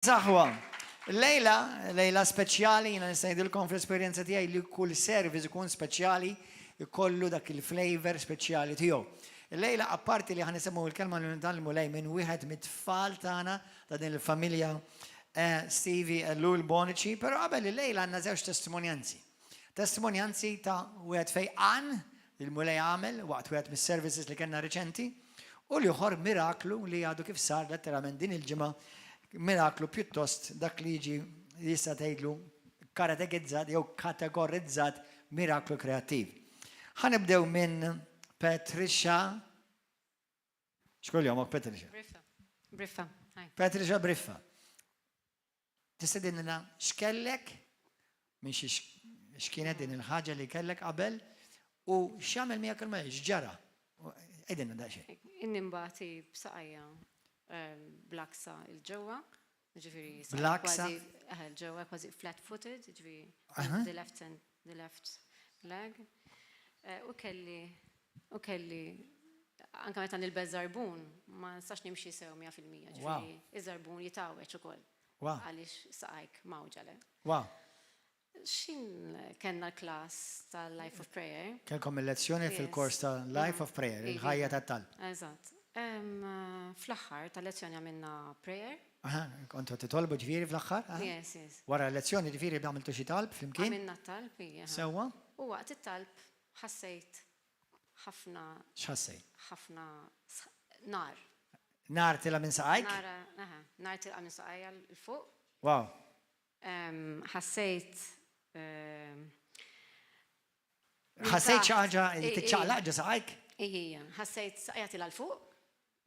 Saħwa, lejla speċjali, jina nistajdilkom fl-esperienza tijaj li kull service ikun speċjali, ikollu dak il-flavor speċjali tijow. Lejla apparti li ħanisemmu il-kelma li ntalmu lej minn wieħed mit-tfal tagħna ta' din il-familja Stevie e Lul Bonici, però qabel il-lejla għandna żewġ testimonjanzi. Testimonjanzi ta' wieħed fejqan il-mulej għamel waqt wieħed mis-services li kellna reċenti u li uħor miraklu li għadu kif sar letteralment din il-ġimgħa miraklu pjuttost dak li jiġi jista' tgħidlu kategorizzat jew kategorizzat miraklu kreattiv. Ħanibdew minn Patricia. Xkull jomok Patricia? Briffa. Patricia Briffa. Tista' dinna x'kellek minn x'kienet din il-ħaġa li kellek qabel u x'għamel miegħek il-mejj x'ġara. Ejdinna daqsxejn. Inimbati b'saqajja blaksa il-ġewwa, ġifieri Blaksa? il-ġewwa kważi flat-footed, ġifieri the left leg. U kelli anke meta nilbes żarbun ma nistax nimxi sew 100%, ġifieri iż-żarbun jitgħawweġ ukoll. Għaliex saqajk mawġa. Wow. Xin kellna l-klass tal-Life of Prayer. Kelkom il-lezzjoni fil-kors ta' Life of Prayer, il-ħajja tat-talb. Eżatt. Fl-aħħar tal-lezzjoni għamilna prayer. Kontu titolbu ġifieri fl-aħħar? Yes. Wara l-lezzjoni ġifieri għamiltu xi talb flimkien? Għamilna talb, hija. Sewwa? U waqt it-talb ħassejt ħafna. X'ħassejt? ħafna nar. Nar tilha minn saqajk? Nar tilqa minn saqajja l-fuq. Wow. Ħassejt xi ħaġa li tiċċaqlaq ġa saqajk? Ija, ħassejt saqajja tilha l-fuq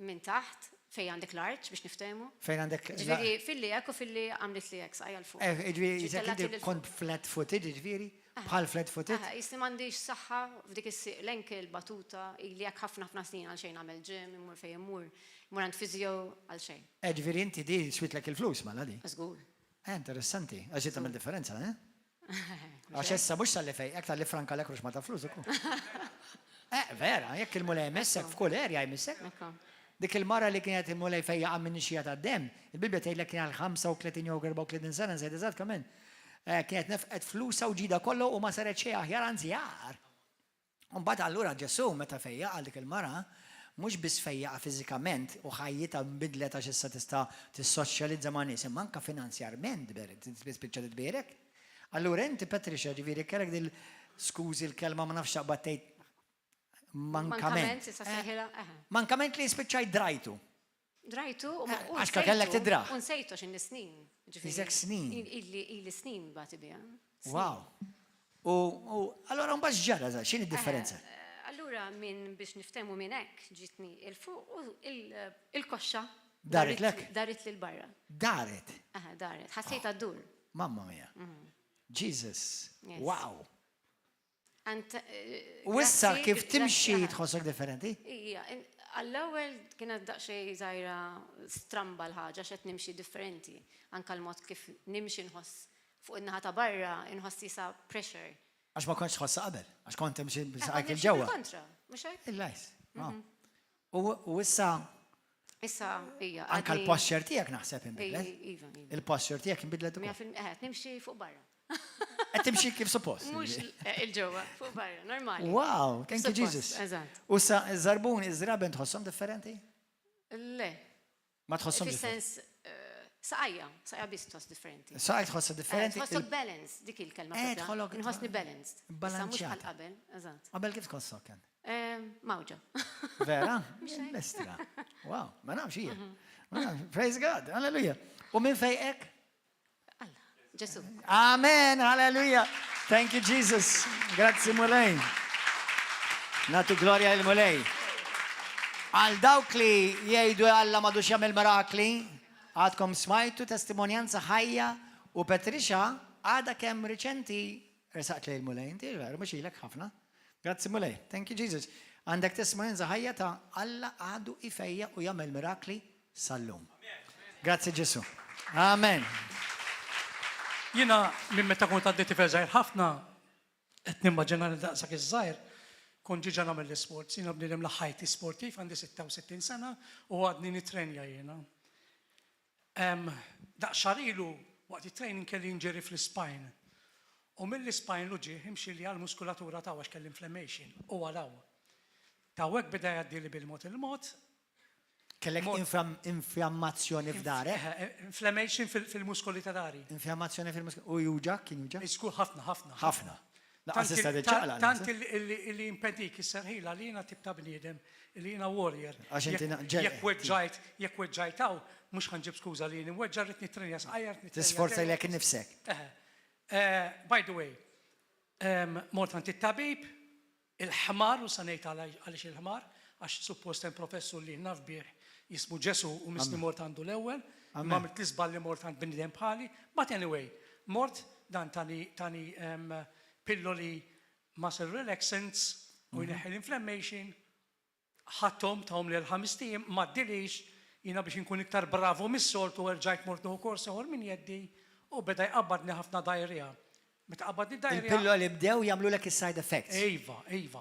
minn taħt fejn għandek l-arċ biex niftehmu. Fejn għandek. Ġifieri filli hekk u filli għamlet li hekk saqajja l-fuq. Ġifieri jekk kont flat-footed, ġifieri bħal flat-footed? Jisni m'għandix saħħa f'dik l-enkel batuta li hekk ħafna snin għal xejn għamel ġim, imur fejn imur għand fiżjo għal xejn. Ġifieri inti di switlek il-flus mala di. Żgur. Interessanti, għax tagħmel differenza, Għax issa mhux tal-li fejqek tal-li franka l-ekrux ma ta' flus ukoll. Vera, jekk il-mulej jmissek f'kull erja jmissek. Dik il-mara li kienet il-mulej fejja għammin xija ta' dem, il-Bibja tgħidlek kien għal 35 jew 34 sena nżejt eżatt kamen. Kienet nefqet flusa u ġida kollu u ma saret xejn aħjar anżjar. Mbagħad allura Ġesu meta fejja għal dik il-mara mhux biss fejjaqa fiżikament u ħajjita nbidlet għax issa tista' tissoċjalizza ma' nies, imma anke finanzjarment spiċċa titbierek. Allura inti Patricia ġifieri kellek dil skużi l-kelma ma nafx taqbad tgħid mankament. Mankament li spiċċaj drajtu. Drajtu u għax kellek tidraħ. U nsejtu x'inni snin. Isek snin. Ili snin bagħti biha. Wow. U allura mbagħad ġara x'inhi d-differenza? Allura minn biex niftehmu minn hekk ġitni il-fuq u il-koxxa. Daret lek? Daret lil barra. Daret? Daret. Ħassejt għaddur. Mamma mia. Jesus. Wow. U issa kif timxi tħossok differenti? Ija, għall-ewwel kienet daqsxejn żgħira stramba l-ħaġa x'qed nimxi differenti. Anke l-mod kif nimxi nħoss fuq in-naħa ta' barra inħoss isa pressure. Għax ma kontx tħossha qabel, għax kont timxi saqajk il-ġewwa. Kontra, mhux hekk? Il-lajs. U issa. Issa hija. Anke l-posture tiegħek naħseb inbidlet. Iva. Il-posture tiegħek inbidlet ukoll. Nimxi fuq barra. Qed timxi kif suppost. Mhux il-ġewwa, fuq barra, normali. Wow, thank you Jesus. Eżatt. U sa iż-żarbun iż-żraben tħosshom differenti? Le. Ma tħosshom differenti. Saqajja biss tħoss differenti. Saqajja tħossa differenti. Tħossok balance, dik il-kelma. Nħossni balanced. Issa mhux bħal qabel, eżatt. Qabel kif tħossok kien? Mawġa. Vera? Lestra. Wow, ma nafx hija. Praise God, hallelujah. U minn fejqek? Alla, Ġesu. Amen, hallelujah. Thank you Jesus. Grazzi Mulej. Natu gloria il Mulej. Għal dawk li jgħidu Alla m'għadux jagħmel mirakli, għadkom smajtu testimonjanza ħajja u Patricia għada kemm riċenti resaqt li l-Mulej, inti veru mhux ilek ħafna. Grazzi Mulej, thank you Jesus. Għandek testimonianza ħajja ta' Alla għadu ifejja u jagħmel mirakli sal-lum. Grazzi Ġesu. Amen. Jiena minn meta kont għaddejt tifel ħafna qed nimmaġina li daqshekk iż-żgħir kont ġiġa nagħmel l-isports. Jiena bniedem laħħajti sportiv għandi 66 sena u għadni nitrenja jiena. Daqxarilu waqt it-training kelli inġeri fl-spine. U mill-spine lu ġie imxi li għal-muskulatura ta' għax kelli inflammation. U għalaw. Ta' għek bida jaddi li bil-mot il-mot. Kellek inflammazzjoni f'darek? Inflammation fil-muskoli ta' dari. Inflammazzjoni fil-muskoli. U juġa, kien juġa? Iskur ħafna. Ħafna. Laqas deċċaqla. Tant li impedik is-serħila li jina tip ta' bniedem, li jina warrior. Għax inti Jekk weġġajtaw, mux ħanġib skuza li jini weġġa rritni t-trinja saqajja. Tisforza li għek nifsek. By the way, mort għanti tabib, il-ħmar, u sanejt għalix il-ħmar, għax suppost hemm professur li naf bieħ jismu Ġesu u misni mort għandu l-ewel, ma mitlisbal li mort għand bnidem bħali, but anyway, mort dan tani pilloli muscle relaxants u jneħi l-inflammation, ħattom ta' li l-5 ma d-dilix, jina biex nkun iktar bravo mis-soltu rġajt mort nuhu korsa għor min jeddi u beda jqabbadni ħafna diarrhea. Meta qabbadni diarrhea. Il-pillo li bdew jagħmlu lek is-side effects. Iva.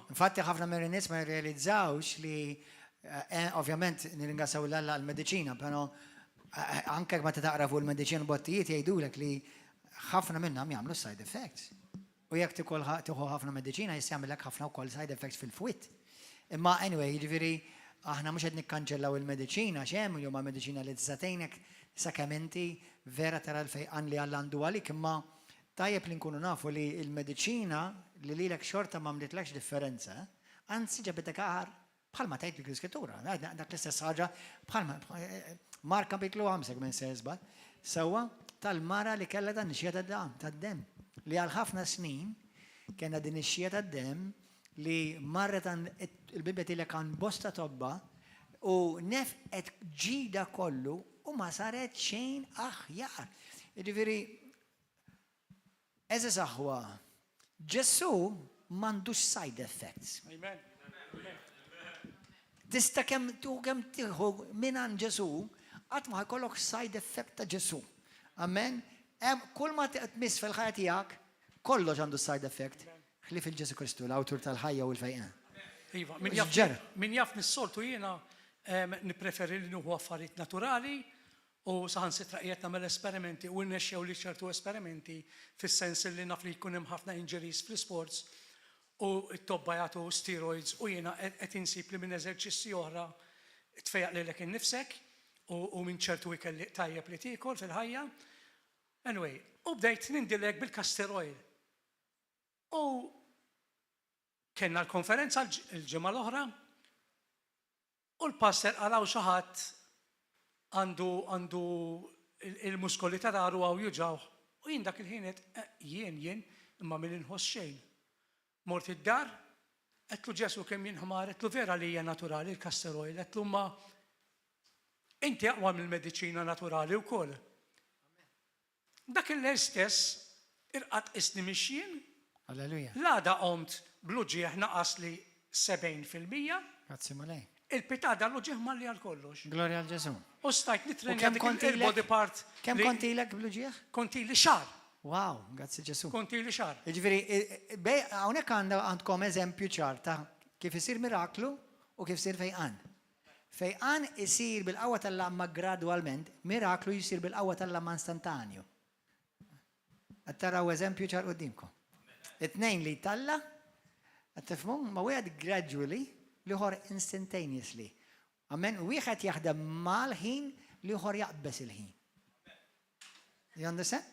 Infatti ħafna mill-nies ma jirrealizzawx li ovvjament nirringrazzjaw l-medicina, però anke meta taqra fuq il-mediċina bottijiet jgħidulek li ħafna minnhom jagħmlu side effects. U jekk tieħu ħafna mediċina jagħmilek ħafna wkoll side effects fil-fwitt. Imma anyway, jiġifieri aħna mhux qed nikkanċellaw il-mediċina x'hemm jew ma' mediċina li tżatejnek sakamenti vera tara l-fejqan li Alla għandu għalik, imma tajjeb li nkunu nafu li l-mediċina li lilek xorta ma mlitlekx differenza, anzi ġabetek aħar bħalma tgħid l-iskrittura, dak l-istess ħaġa bħalma Mark kapitlu 5 minn se jiżbal, sewwa tal-mara li kellha dan ix-xija tad-dem li għal ħafna snin kena din ix-xija tad-dem li marret il-bibet li kan bosta tobba u nefqet ġida kollu u ma saret xejn aħjar. Jiġifieri eżis aħwa, Ġesu m'għandux side effects. Amen. Tista' kemm tieħu minn Ġesu qatt ma jkollok side effect ta' Ġesu. Amen. Kull ma tmiss fil-ħajja tiegħek kollox għandu side effect. Ħlif il-Ġesu Kristu, l-awtur tal-ħajja u l-fejqan. Iva, min jaf nis-soltu jiena nippreferi li nuħu affarijiet naturali u saħansitra qiegħed nagħmel esperimenti u nnexxew li ċertu esperimenti fis-sens li naf li jkun hemm ħafna injuries fl-sports u t-tobba jagħtu steroids u jiena qed insib li minn eżerċissi oħra tfejjaq lilek innifsek u minn ċertu ikelli tajjeb li tiekol fil-ħajja. Anyway, u bdejt nindilek bil-castor oil. U kena l-konferenza l-ġimgħa l-oħra u l-passer għalaw xi ħadd għandu il-muskoli ta' daru għaw juġaw. U jien dak il-ħinet jien imma min inħoss xejn. Mort id-dar, qedlu Ġesu kemm jien ħmar, qedlu vera li hija naturali l-castor oil, qedlu ma inti aqwa mill-mediċina naturali wkoll. Dak il-stess irqat isni mixjien. Alleluja. L-għada qomt bluġieħ naqas li 70%. Grazzi ma lej. Il-pitada l-ġieħ malli għal kollox. Gloria għal Ġesu. U stajt nitrenja dik il-body part. Kemm kontilek bluġieħ? Kontili xar. Wow, grazzi Ġesu. Kontili xar. Jiġifieri hawnhekk għandkom eżempju ċar ta' kif isir miraklu u kif isir fejqan. Fejqan isir bil-qawwa tal-lamma gradwalment, miraklu jisir bil-qawwa tal-lamma instantanju. Qed taraw eżempju ċar qudiemkom. It-tnejn li talla, qed tifhmu ma wieħed gradually liħor instantaneously. Amen, wieħed jaħdem mal-ħin liħor jaqbes il-ħin. You understand?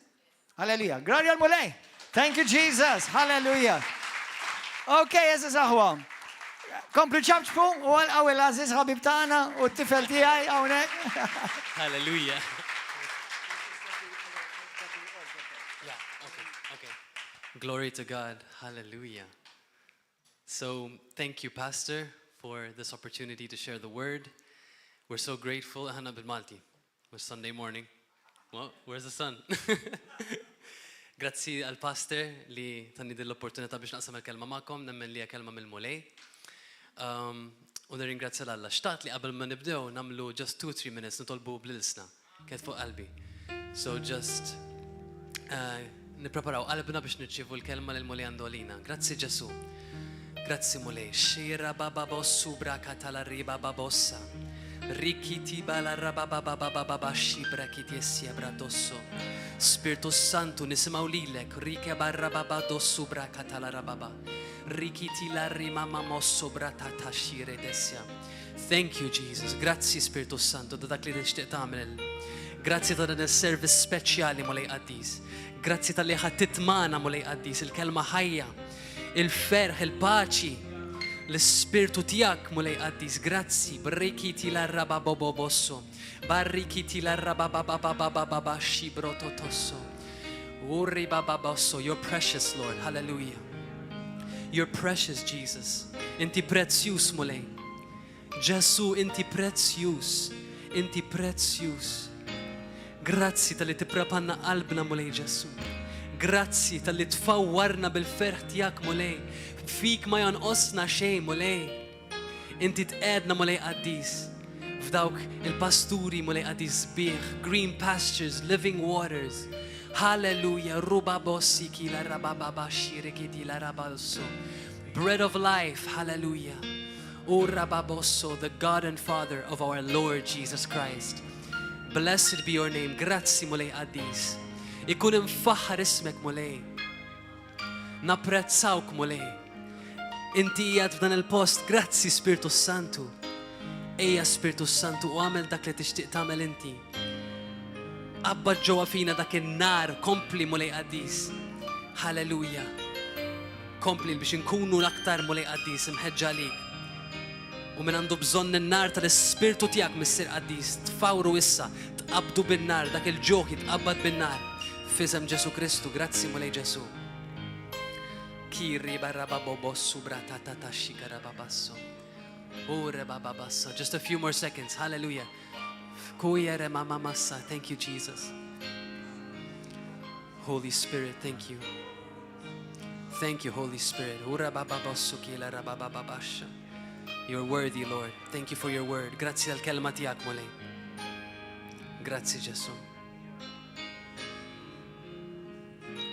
Hallelujah. Gloria al Mulej. Thank you Jesus. Hallelujah. Okay, eżis aħwa. Komplu ċabċpu u għal għaziz ħabib tagħna u t-tifel tiegħi hawnhekk. Hallelujah. Glory to God. Hallelujah. So, thank you, Pastor, for this opportunity to share the word. We're so grateful. Ħana bil-Malti. It's Sunday morning. Well, where's the sun? Grazzi al-Pastor li tanni dell-opportunità biex naqsam il-kelma ma'kom, nemmen li kelma mill-Mulej. U nirringrazzja l-Alla. Xtaqt li qabel ma nibdew namlu just 2-3 minutes nitolbu bl-ilsna. Kiet fuq qalbi. So just nippreparaw qalbna biex nirċievu l-kelma lil Mulej għandolina. Grazzi Ġesu. Grazzi Mulej. Xira baba bossu braka tal-arriba babossa. Rikiti bala rababababababa shibrakiti essia bradosso. Spirito Santo nisimaw lilek. Rike barababa dossu brakatala rababa. Rikiti la rimama mosso bratata shire dessia. Thank you, Jesus. Grazie, Spirito Santo. Da dak li tixtieq tagħmel. Grazie ta' dan is-service speċjali mulej qaddis. Grazie tal-li ħattitmana mulej qaddis. Il-kelma ħajja, il-ferħ, il-paċi, l-Spiritu tiegħek mulej qaddis. Grazzi. Barrikiti la rababobobosso. Barrikiti la rababababababa shibrototosso. Urri bababosso. You're precious, Lord. Hallelujah. You're precious, Jesus. Inti prezzjuż mulej. Ġesu, inti prezzjuż. Inti prezzjuż. Grazzi tal-li tipprepanna qalbna mulej Ġesu. Grazzi tal-li tfawwarna bil-ferħ tiegħek mulej. Fik ma jonqosna xejn mulej. Inti tqedna mulej qaddis. F'dawk il-pasturi mulej qaddis bih. Green pastures, living waters. Hallelujah. Ruba bossi ki la rababa shirikiti la rabalso. Bread of life. Hallelujah. O Rababosso, the God and Father of our Lord Jesus Christ. Blessed be your name. Grazzi mulej qaddis. Ikun imfaħħar ismek mulej. Napprezzawk mulej. Inti qiegħed f'dan il-post. Grazzi Spiritu Santu. Ejja Spiritu Santu u għamel dak li tixtieq tagħmel inti. Abba ġewwa fina dak in-nar kompli mulej qaddis. Halleluja. Kompli biex inkunu l-aktar mulej qaddis imħeġġa għalik. U min għandu bżonn in-nar tal-Ispirtu tiegħek missier qaddis, tfawru issa, tqabdu bin-nar, dak il-ġoħ jitqabbad bin-nar. F'isem Ġesu Kristu, grazzi mulej Ġesu. Kiri barababobossu bratatata shikarababasso. Ore bababasso. Just a few more seconds. Hallelujah. Kuyere mama massa. Thank you, Jesus. Holy Spirit, thank you. Thank you, Holy Spirit. Ore bababossu kila rabababasha. You're worthy, Lord. Thank you for your word. Grazie al kelma tiegħek mulej. Grazie Ġesu.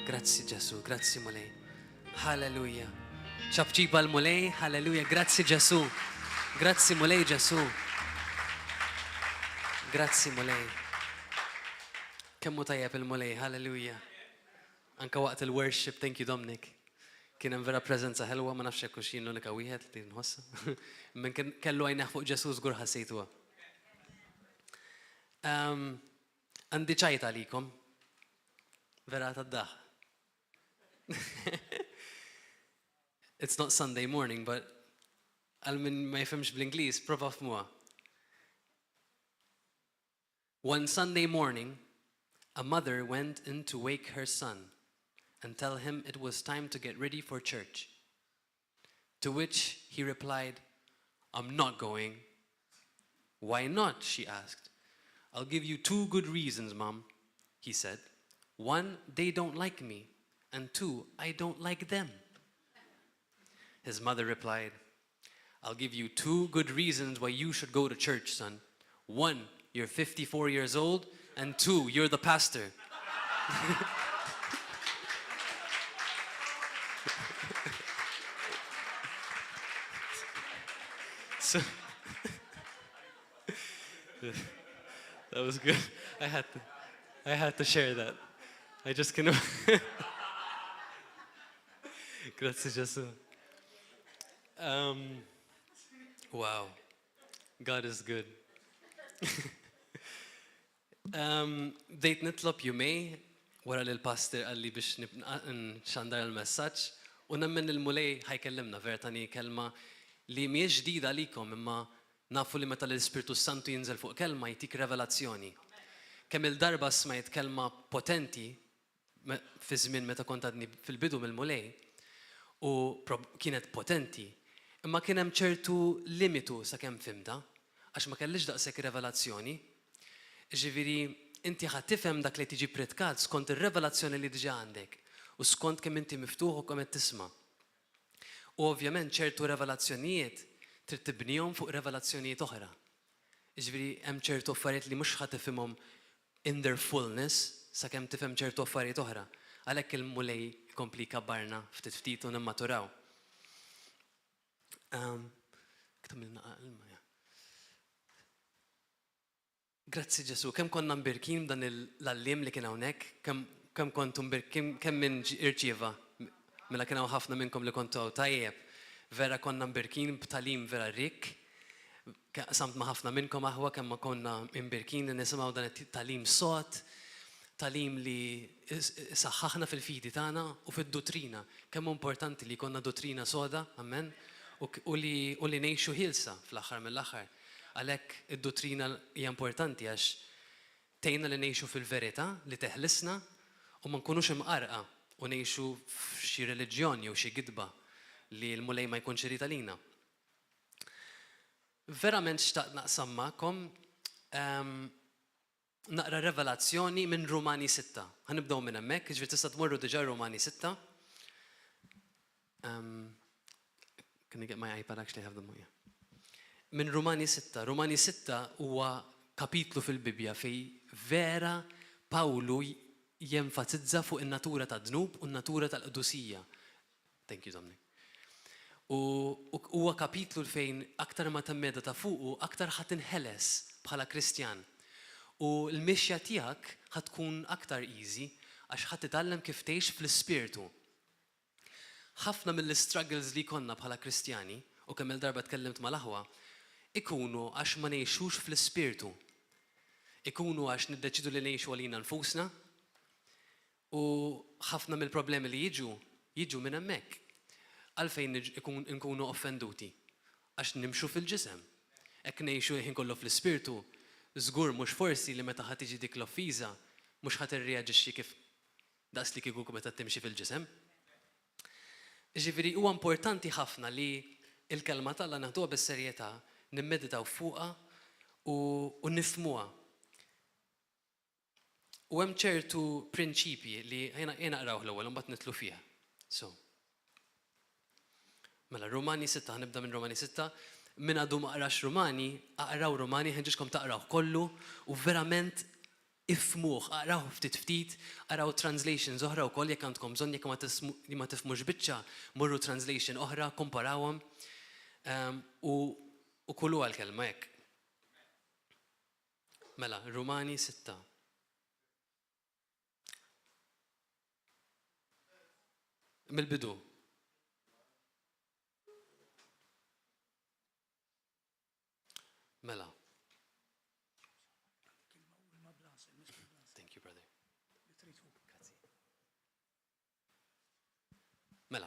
Grazie Ġesu. Grazie mulej. Hallelujah. ċabċiba l-mulej. Hallelujah. Grazie Ġesu. Grazie mulej Ġesu. Grazie mulej. Kemmu tajjeb il-mulej. Hallelujah. Anka waqt il-worship. Thank you, Dominic. Kien hemm vera preżenza ħelwa, ma nafx hekk xi l-unika wieħed li nħossa. Min kellu għajneħ fuq Ġesu żgur ħassejtuha. Għandi ċajt għalikom. Vera tad-daħ. It's not Sunday morning, but għal min ma jifhimx bl-Ingliż, prova f'muha. One Sunday morning, a mother went in to wake her son and tell him it was time to get ready for church. To which he replied, "I'm not going." "Why not?" she asked. "I'll give you 2 good reasons, Mom," he said. "1, they don't like me, and 2, I don't like them." His mother replied, "I'll give you 2 good reasons why you should go to church, son. 1, you're 54 years old, and 2, you're the pastor." So that was good. I had to share that. I just couldn't. Grazie Ġesu. Wow. God is good. Bdejt nitlob jumej wara li l-pastor għalli biex nxandar il-messaġġ u nemmen il-mulej ħajkellimna vertani kelma li mhijiex ġdida għalikom imma nafu li meta l-Ispirtu Santu jinżel fuq kelma jtik revelazzjoni. Kemm il-darba smajt kelma potenti fi żmien meta kont għadni fil-bidu mill-mulej u kienet potenti, imma kien hemm ċertu limitu sakemm fimta għax ma kellix daqshekk revelazzjoni. Ġifieri inti ħadd tifhem dak li tiġi pritkat skont ir-revelazzjoni li diġà għandek u skont kemm inti miftuħ u kemm qed tisma'. U ovvjament ċertu revelazzjonijiet trid tibnihom fuq revelazzjonijiet oħra. Ġifieri hemm ċertu affarijiet li mhux ħadd tifhimhom in their fullness sakemm tifhem ċertu affarijiet oħra. Għalhekk il-mulej jkompli jkabbarna ftit ftit u nimmaturaw. Grazzi Ġesu, kemm konna mbirkin dan l-allim li kien hawnhekk, kemm kontum kemm minn irċieva, mela kien hawn ħafna minnkom li kontu tajjeb, vera konna mbirkin b'talim vera rik, samt ma ħafna minnkom aħwa kemm ma konna mbirkin li nisimgħu dan it-talim sod, talim li saħħaħna fil-fidi tagħna u fid-dottrina, kemm importanti li konna dottrina soda, amen, u li ngħixu ħilsa fl-aħħar mill-aħħar. Għalhekk id-dottrina hija importanti għax tgħinna li ngħixu fil-verità li teħlisna u ma nkunux imqarqa u ngħixu f'xi reliġjon jew xi gidba li l-mulej ma jkunx irid għalina. Verament xtaqt naqsam magħkom naqra revelazzjoni minn Rumani 6. Ħanibdew minn hemmhekk, jiġifieri tista' tmorru diġà Rumani 6. Can I get my iPad actually have them here? Minn Rumani 6. Rumani 6 huwa kapitlu fil-Bibja fej vera Pawlu jenfatizza fuq in-natura ta' dnub u n-natura tal-qdusija. Thank you, Dominic. U huwa kapitlu fejn aktar ma temmeda ta' fuqu aktar ħadd inħeles bħala Kristjan. U l-mixja tiegħek ħad tkun aktar easy għax ħadd titgħallem kif tgħix fl-ispirtu. Ħafna mill-struggles li konna bħala Kristjani, u kemm il-darba tkellimt mal-aħwa, ikunu għax ma ngħixux fl-ispirtu. Ikunu għax niddeċidu li ngħixu għalina nfusna, u ħafna mill-problemi li jiġu minn hemmhekk. Għalfejn nkunu offenduti għax nimxu fil-ġisem. Hekk ngħixu ħin kollu fl-ispirtu, żgur mhux forsi li meta ħadd tiġi dik l-offiża mhux ħadd irreaġixxi kif daqs li kieku meta timxi fil-ġisem. Ġifieri huwa importanti ħafna li l-kelma tagħna naħduha bis-serjetà, nimmeditaw fuqha u nifhmuha. U hemm ċertu prinċipji li jiena naqrawh l-ewwel u mbagħad nitlu fiha. So. Mela Rumani 6, ħnibda minn Rumani 6. Min għadu ma qrax Rumani, aqraw Rumani, ħenġiġkom taqraw kollu u verament ifmuh, aqraw ftit, aqraw translations oħra wkoll jekk għandkom bżonn jekk ma tifhmux biċċa, morru translation oħra, komparawhom u kullu għall-kelma hekk. Mela, Rumani 6. Mill-bidu. Mela. Thank you, brother. Mela.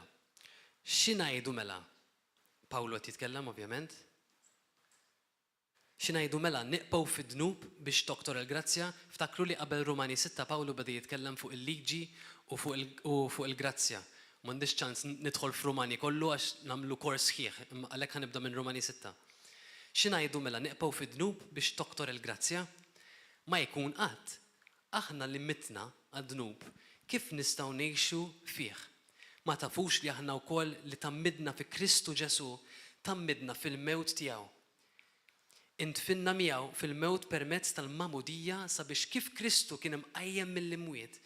X'ingħidu mela? Pawlu qed jitkellem ovvjament. X'ingħidu mela niqbgħu fid-dnub biex doktor il-grazzja, ftakru li qabel Rumani 6 Pawlu beda jitkellem fuq il-liġi u fuq il-grazzja. M'għandix ċans nidħol f'Rumani kollu għax nagħmlu kors sħiħ, għalhekk ħanibda minn Rumani 6. X'ingħidu mela niqbgħu fid-dnub biex doktor il-grazzja? Ma jkun qatt aħna li mitna għad-dnub kif nistgħu ngħixu fih. Ma tafux li aħna wkoll li tammidna fi Kristu Ġesu, tammidna fil-mewt tiegħu. Intfinna miegħu fil-mewt permezz tal-mamudija sabiex kif Kristu kien imqajjem mill-imwiet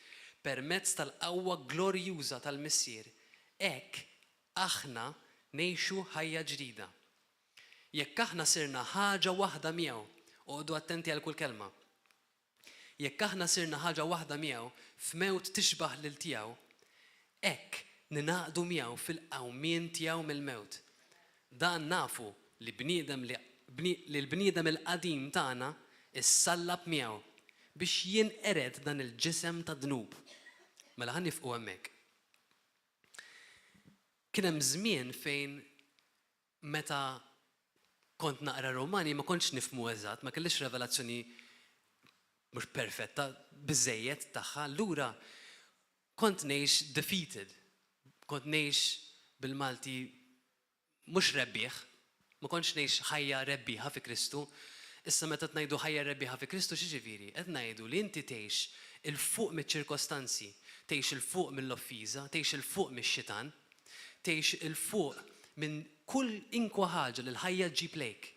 permezz tal-qawwa glorjuża tal-Missier. Hekk aħna ngħixu ħajja ġdida. Jekk aħna sirna ħaġa waħda miegħu, oqgħodu attenti għal kull kelma. Jekk aħna sirna ħaġa waħda miegħu f'mewt tixbaħ lil tiegħu, hekk ninaqdu miegħu fil-qawmien tiegħu mill-mewt. Dan nafu li l-bniedem il-qadim tagħna issallab miegħu biex jinqered dan il-ġisem ta' dnub. Mela ħan nifqu hemmhekk. Kien hemm żmien fejn meta kont naqra Rumani ma kontx nifhmu eżatt, ma kellix revelazzjoni mhux perfetta biżejjed tagħha, allura kont ngħix defeated. Kont ngħix bil-Malti mhux rebbieħ, ma kontx ngħix ħajja rebbieħa fi Kristu. Issa meta tnajdu ħajja rebbieħa fi Kristu x'jiġifieri? Qed ngħidu li inti tgħix il-fuq miċ-ċirkostanzi, tgħix il-fuq mill-offiża, tgħix il-fuq mix-xitan, tgħix il-fuq minn kull inkwa ħaġa li l-ħajja ġġib lejk.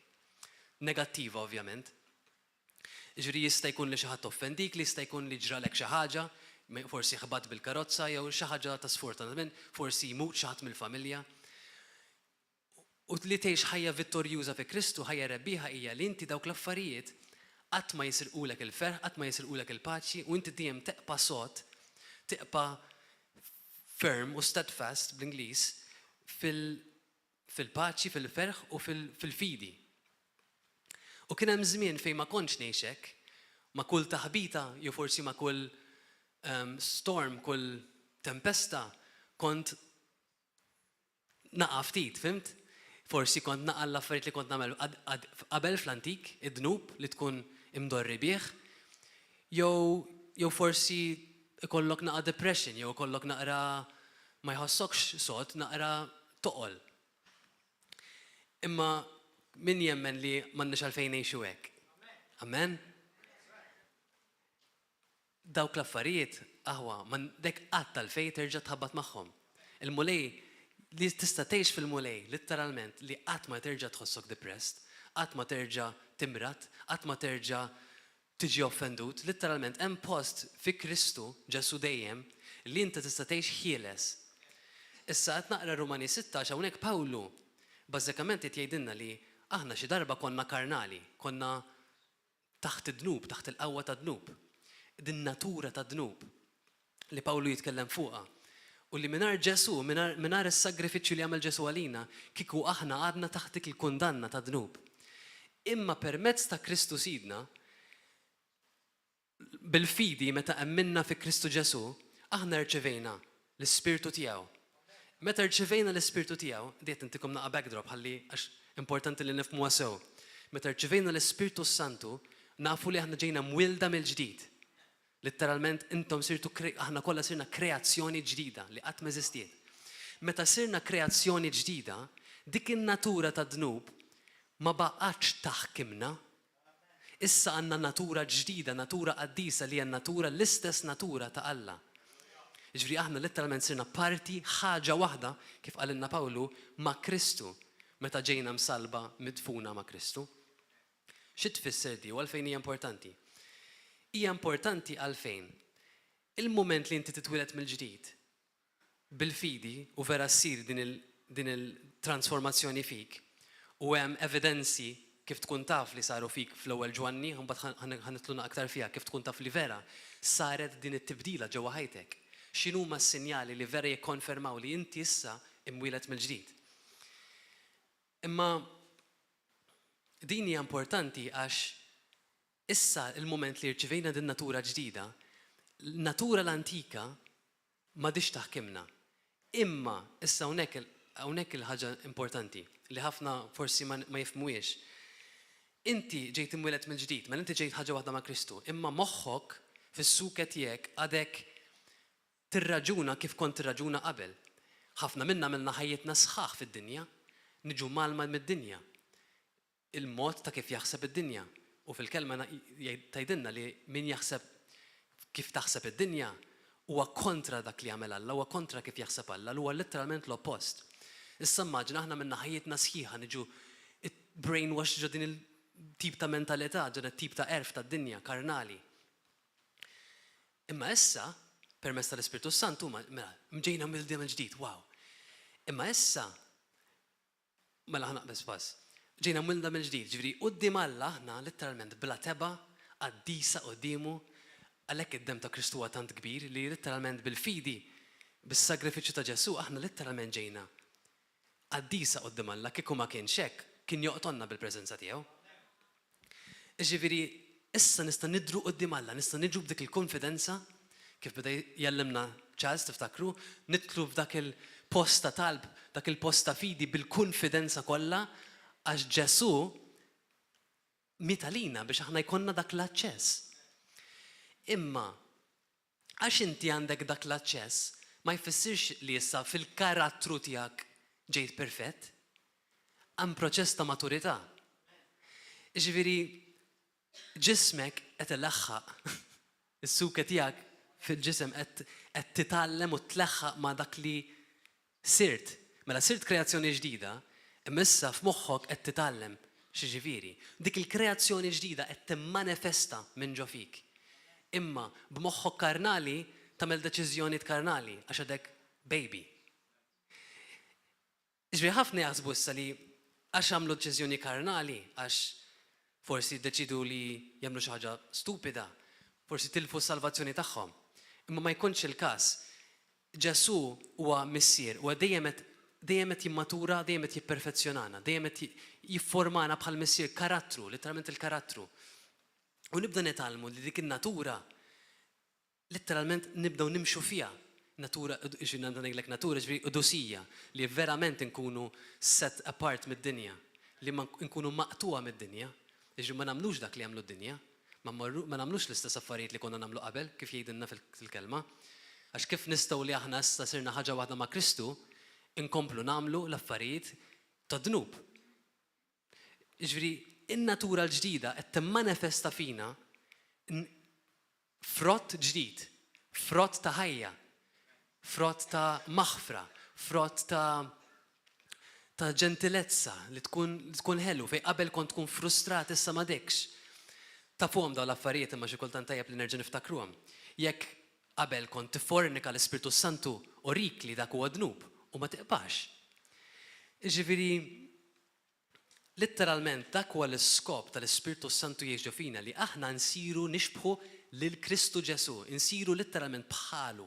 Negattiva ovvjament. Ġifieri jista' jkun li xi ħadd offendik, li jista' jkun li ġralek xi ħaġa, forsi ħbad bil-karozza jew xi ħaġa ta' sfortunatament, forsi jmut xi ħadd mill-familja. U li tgħix ħajja vittorjuża fi Kristu, ħajja rebbieħa hija li inti dawk l-affarijiet qatt ma jisirqulek il-ferħ, qatt ma jisirqulek il-paċi, u inti dejjem teqpa' sod, teqpa' firm u steadfast bl-Ingliż fil-paċi, fil-ferħ u fil-fidi. U kien hemm żmien fejn ma kontx ngħixek, ma kull taħbita jew forsi ma kull storm, kull tempesta, kont naqa' ftit, fimt? Forsi kont naqa' l-affarijiet li kont nagħmel qabel fl-antik, id-dnub li tkun imdorri bih, jew forsi ikollok naqa' depression, jew ikollok naqra ma jħossokx sod, naqra toqol. Imma min jemmen li m'għandniex għalfejn ngħixu hekk. Amen? Dawk l-affarijiet aħwa, dek qatt tal-fejn terġa' tħabbat magħhom. Il-mulej li tista' tgħix fil-mulej, litteralment, li qatt ma terġa' tħossok depressed, qatt ma terġa' timrat, qatt ma terġa' tiġi offendut, litteralment hemm post fi Kristu Ġesu dejjem li inti tista' tgħix ħieles. Issa qed naqra Rumani 16 hawnhekk Pawlu bażikament qed jgħidilna li aħna xi darba konna karnali, konna taħt id-dnub, taħt il-qawwa tad-dnub. Din natura tad-dnub li Pawlu jitkellem fuqha. U li mingħajr Ġesu, mingħajr is-sagrifiċċju li għamel Ġesu għalina, kieku aħna għadna taħt dik il-kundanna tad-dnub. Imma permezz ta' Kristu sidna, bil-fidi meta amminna fi Kristu Ġesu, aħna rċevejna l-Ispirtu tiegħu. Meta rċevejna l-Ispirtu tiegħu, diet intikom naqa' backdrop ħalli għax importanti li nifhmuha sew. Meta rċevejna l-Ispirtu Santu, nafu li aħna ġejna mwilda mill-ġdid. Litteralment intom sirtu aħna kollha sirna kreazzjoni ġdida li qatt ma eżistiet. Meta sirna kreazzjoni ġdida, dik in-natura tad-dnub ma baqgħetx taħkimna. Issa għandna natura ġdida, natura qaddisa li hija natura l-istess natura ta' Alla. Ġifieri aħna litteralment sirna parti ħaġa waħda kif qalilna Pawlu ma' Kristu meta ġejna msalba midfuna ma' Kristu. Xi tfisser di u għalfejn hija importanti? Hija importanti għalfejn il-mument li inti titwilet mill-ġdid bil-fidi u vera ssir din il-transformazzjoni fik u hemm evidenzi kif tkun taf li saru fik fl-ewwel ġwanni, mbagħad ħanitluna aktar fiha kif tkun taf li vera saret din it-tibdila ġewwa ħajtek. X'inhuma s-sinjali li vera jikkonfermaw li inti issa imwieled mill-ġdid. Imma din hija importanti għax issa il-moment li rċivejna din natura ġdida, natura l-antika ma dix taħkimna. Imma issa hawnhekk il-ħaġa importanti li ħafna forsi ma jifhmuhiex. Inti ġejt imwieled mill-ġdid, mela inti ġejt ħaġa waħda ma' Kristu, imma moħħok fis-suket tiegħek għadek tirraġuna kif kont tirraġuna qabel. Ħafna minna milna ħajjitna sħaħ fid-dinja, niġu malma mid-dinja. Il-mod ta' kif jaħseb id-dinja. U fil-kelma tgħidilna li min jaħseb kif taħseb id-dinja huwa kontra dak li jagħmel Alla, huwa kontra kif jaħseb Alla, huwa litteralment l-oppost. Issa immaġina aħna minna ħajjitna sħiħa niġu brainwash ġo din il-tip ta' mentalità, ġo tip ta' erf tad-dinja karnali. Imma issa permezz tal-Ispirtu Santu mela mġejna mill-dim il-ġdid, wow. Imma issa mela ħanaqbes pass. Ġejna mwilda mill-ġdid, ġifieri quddiem Alla aħna litteralment bla teba qaddisa qudiemu għalhekk id-dem ta' Kristu huwa tant kbir li litteralment bil-fidi bis-sagrifiċċju ta' Ġesu aħna litteralment ġejna qaddisa quddiem Alla kieku ma kienx hekk kien joqtonna bil-preżenza tiegħu. Ġifieri issa nista' nidru quddiem Alla, nista' niġu b'dik il-konfidenza kif beda jellimna Charles tiftakru, nitlu f'dak il-post ta' talb, dak il-post ta' fidi bil-konfidenza kollha għax Ġesu mitalina biex aħna jkollna dak l-aċċess. Imma għax inti għandek dak l-aċċess ma jfissirx li issa fil-karattru tiegħek ġejt perfett. Hemm proċess ta' maturità. Ġifieri ġismek qed ilaħħaq. Is-suka tiegħek fil-ġisem qed titgħallem u tleħħaq ma' dak li sirt. Mela sirt kreazzjoni ġdida, imma issa f'moħħok qed titgħallem xi ġifieri. Dik il-kreazzjoni ġdida qed timmanifesta minn ġo fik. Imma b'moħħok karnali tagħmel deċiżjonijiet karnali għax għadek baby. Ġifieri ħafna jaħsbu issa li għax għamlu deċiżjoni karnali għax forsi jiddeċidu li jagħmlu xi ħaġa stupida, forsi tilfu s-salvazzjoni tagħhom. Imma ma jkunx il-każ. Ġesu huwa missier, huwa dejjem qed jimmatura, dejjem qed jipperfezzjonana, dejjem qed jifformana bħal missier karattru, letteralment il-karattru. U nibda nitalmu li dik in-natura letteralment nibdew nimxu fiha. Natura, ngħidlek natura ġifieri qudusija li verament nkunu set apart mid-dinja, li ma nkunu maqtuha mid-dinja, jiġri ma nagħmlux dak li jagħmlu d-dinja, ma nagħmlux l-istess affarijiet li konna nagħmlu qabel kif jgħidilna fil-kelma. Għax kif nistgħu li aħna issa sirna ħaġa waħda ma' Kristu, inkomplu nagħmlu l-affarijiet ta' dnub. Jiġri in-natura l-ġdida qed timmanifesta fina frott ġdid, frott ta' ħajja, frott ta' maħfra, frott ta' ġentilezza li tkun ħelu fej qabel kont tkun frustrat issa ma dekx. Ta' fuqhom dawn l-affarijiet imma xi kultant tajjeb li nerġa' niftakruhom. Jekk qabel kont tiffornika l-Ispirtu Santu u rik li dak huwa dnub u ma tiqbax. Jiġifieri letteralment dak huwa l-iskop tal-Ispirtu Santu jgħixu fina li aħna nsiru nixbħu lil Kristu Ġesu, insiru letteralment bħalu.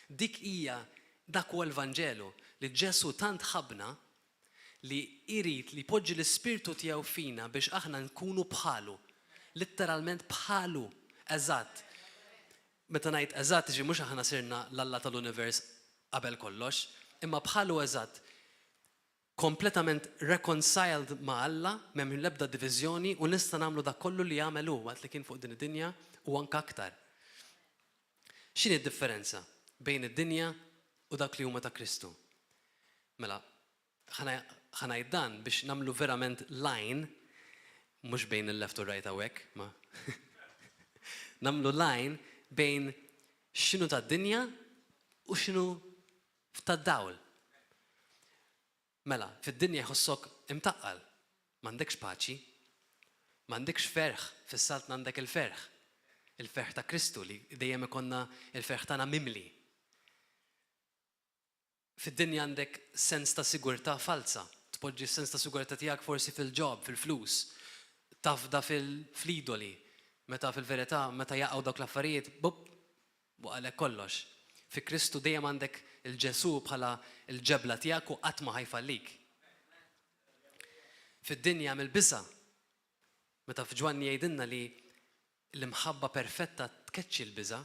Dik hija dak huwa l-Vanġelu li Ġesu tant ħabna li jrid li jpoġġi l-Ispirtu tiegħu fina biex aħna nkunu bħalu. Letteralment bħalu, eżatt. Meta ngħid eżatt ġi mhux aħna sirna l-Alla tal-Univers qabel kollox, imma bħalu eżatt. Kompletament reconciled ma' Alla, m'hemm l-ebda diviżjoni u nista' nagħmlu dak kollu li jagħmel hu waqt li kien fuq din id-dinja u anke aktar. X'inhi d-differenza bejn id-dinja u dak li huma ta' Kristu? Mela, ħanajt dan biex nagħmlu verament line, mhux bejn il-left u right hawnhekk, ma nagħmlu line bejn x'inhu tad-dinja u x'inhu tad-dawl. Mela, fid-dinja jħossok imtaqqal, m'għandekx paċi, m'għandekx ferħ, fis-salt għandek il-ferħ. Il-ferħ ta' Kristu li dejjem ikonna il-ferħ tagħna mimli. Fid-dinja għandek sens ta' sigurtà falsa, tpoġġi sens ta' sigurtà tiegħek forsi fil-ġob, fil-flus, tafda fil-idoli, meta fil-verità meta jaqgħu dawk l-affarijiet, għalhekk kollox. Fi Kristu dejjem għandek il-Ġesu bħala il-ġebla tiegħek u qatt ma ħajfallik. Fid-dinja hemm il-biża'. Meta f'Ġwanni jgħidilna li l-imħabba perfetta tkeċċi l-biża'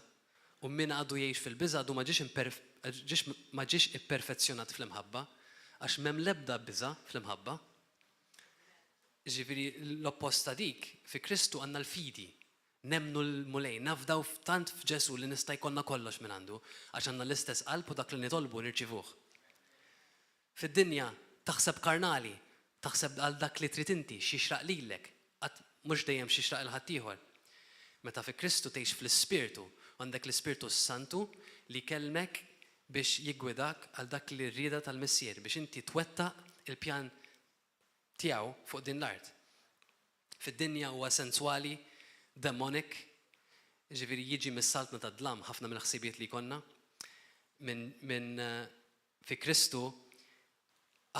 u min għadu jgħix fil-biża' għadu ma ġiex ipperfezzjonat fl-imħabba għax m'hemm l-ebda biża' fl-imħabba. Ġifieri l-opposta dik fi Kristu għandna l-fidi. Nemnu l-mulej, nafdaw tant f'Ġesu li nista' jkollna kollox minn għandu għax għandna l-istess qalb u dak li nitolbu nirċivuh. Fid-dinja taħseb karnali, taħseb għal dak li trid inti x'jixraq lilek, qatt mhux dejjem x'jixraq il ħadd ieħor. Meta fi Kristu tgħix fl-Ispirtu, għandek l-Ispirtu Santu li jkellmek biex jiggwidak għal dak li rrieda tal-Missier biex inti twettaq il-pjan tiegħu fuq din l-art. Fid-dinja huwa senswali, demonic, ġifieri jiġi mis-saltna ta' dlam ħafna mill-ħsibiet li konna. Minn fi Kristu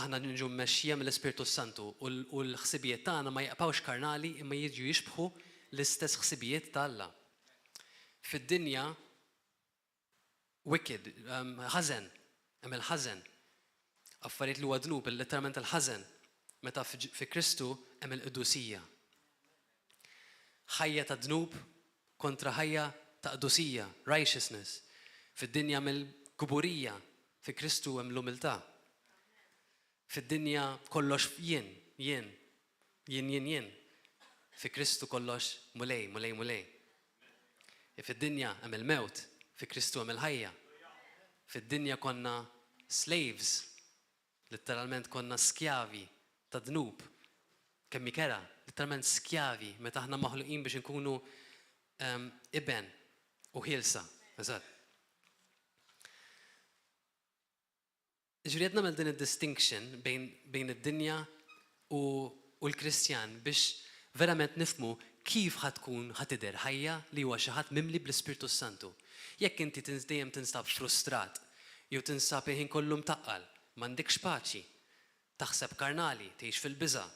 aħna niġu mmexxija mill-Ispirtu Santu u l-ħsibiet tagħna ma jaqbgħux karnali imma jiġu jixbħu l-istess ħsibijiet ta' Alla. Fid-dinja wicked, ħażen, hemm il-ħażen. Affarijiet li huwa dnub, letteralment il-ħażen. Meta fi Kristu hemm il-qudusija. Ħajja ta' dnub kontra ħajja ta' qdusija, righteousness. Fid-dinja hemm il-kuburija, fi Kristu hemm l-umiltà. Fid-dinja kollox jien. Fi Kristu kollox mulej. Fid-dinja hemm il-mewt, fi Kristu hemm il-ħajja. Fid-dinja konna slaves, letteralment konna skjavi ta' dnub. Kemm kera, letteralment skjavi, meta aħna maħluqin biex nkunu iben u ħielsa. Eżatt. Ġifieri qed nagħmel din id-distinction bejn id-dinja u l-Kristjan biex verament nifhmu kif ħatkun ħatidher ħajja li huwa xi ħadd mimli bl-Ispirtu Santu. Jekk inti dejjem tinstab frustrat, jew tinsab il-ħin kollu mtaqqal, m'għandekx paċi, taħseb karnali, tgħix fil-biża'.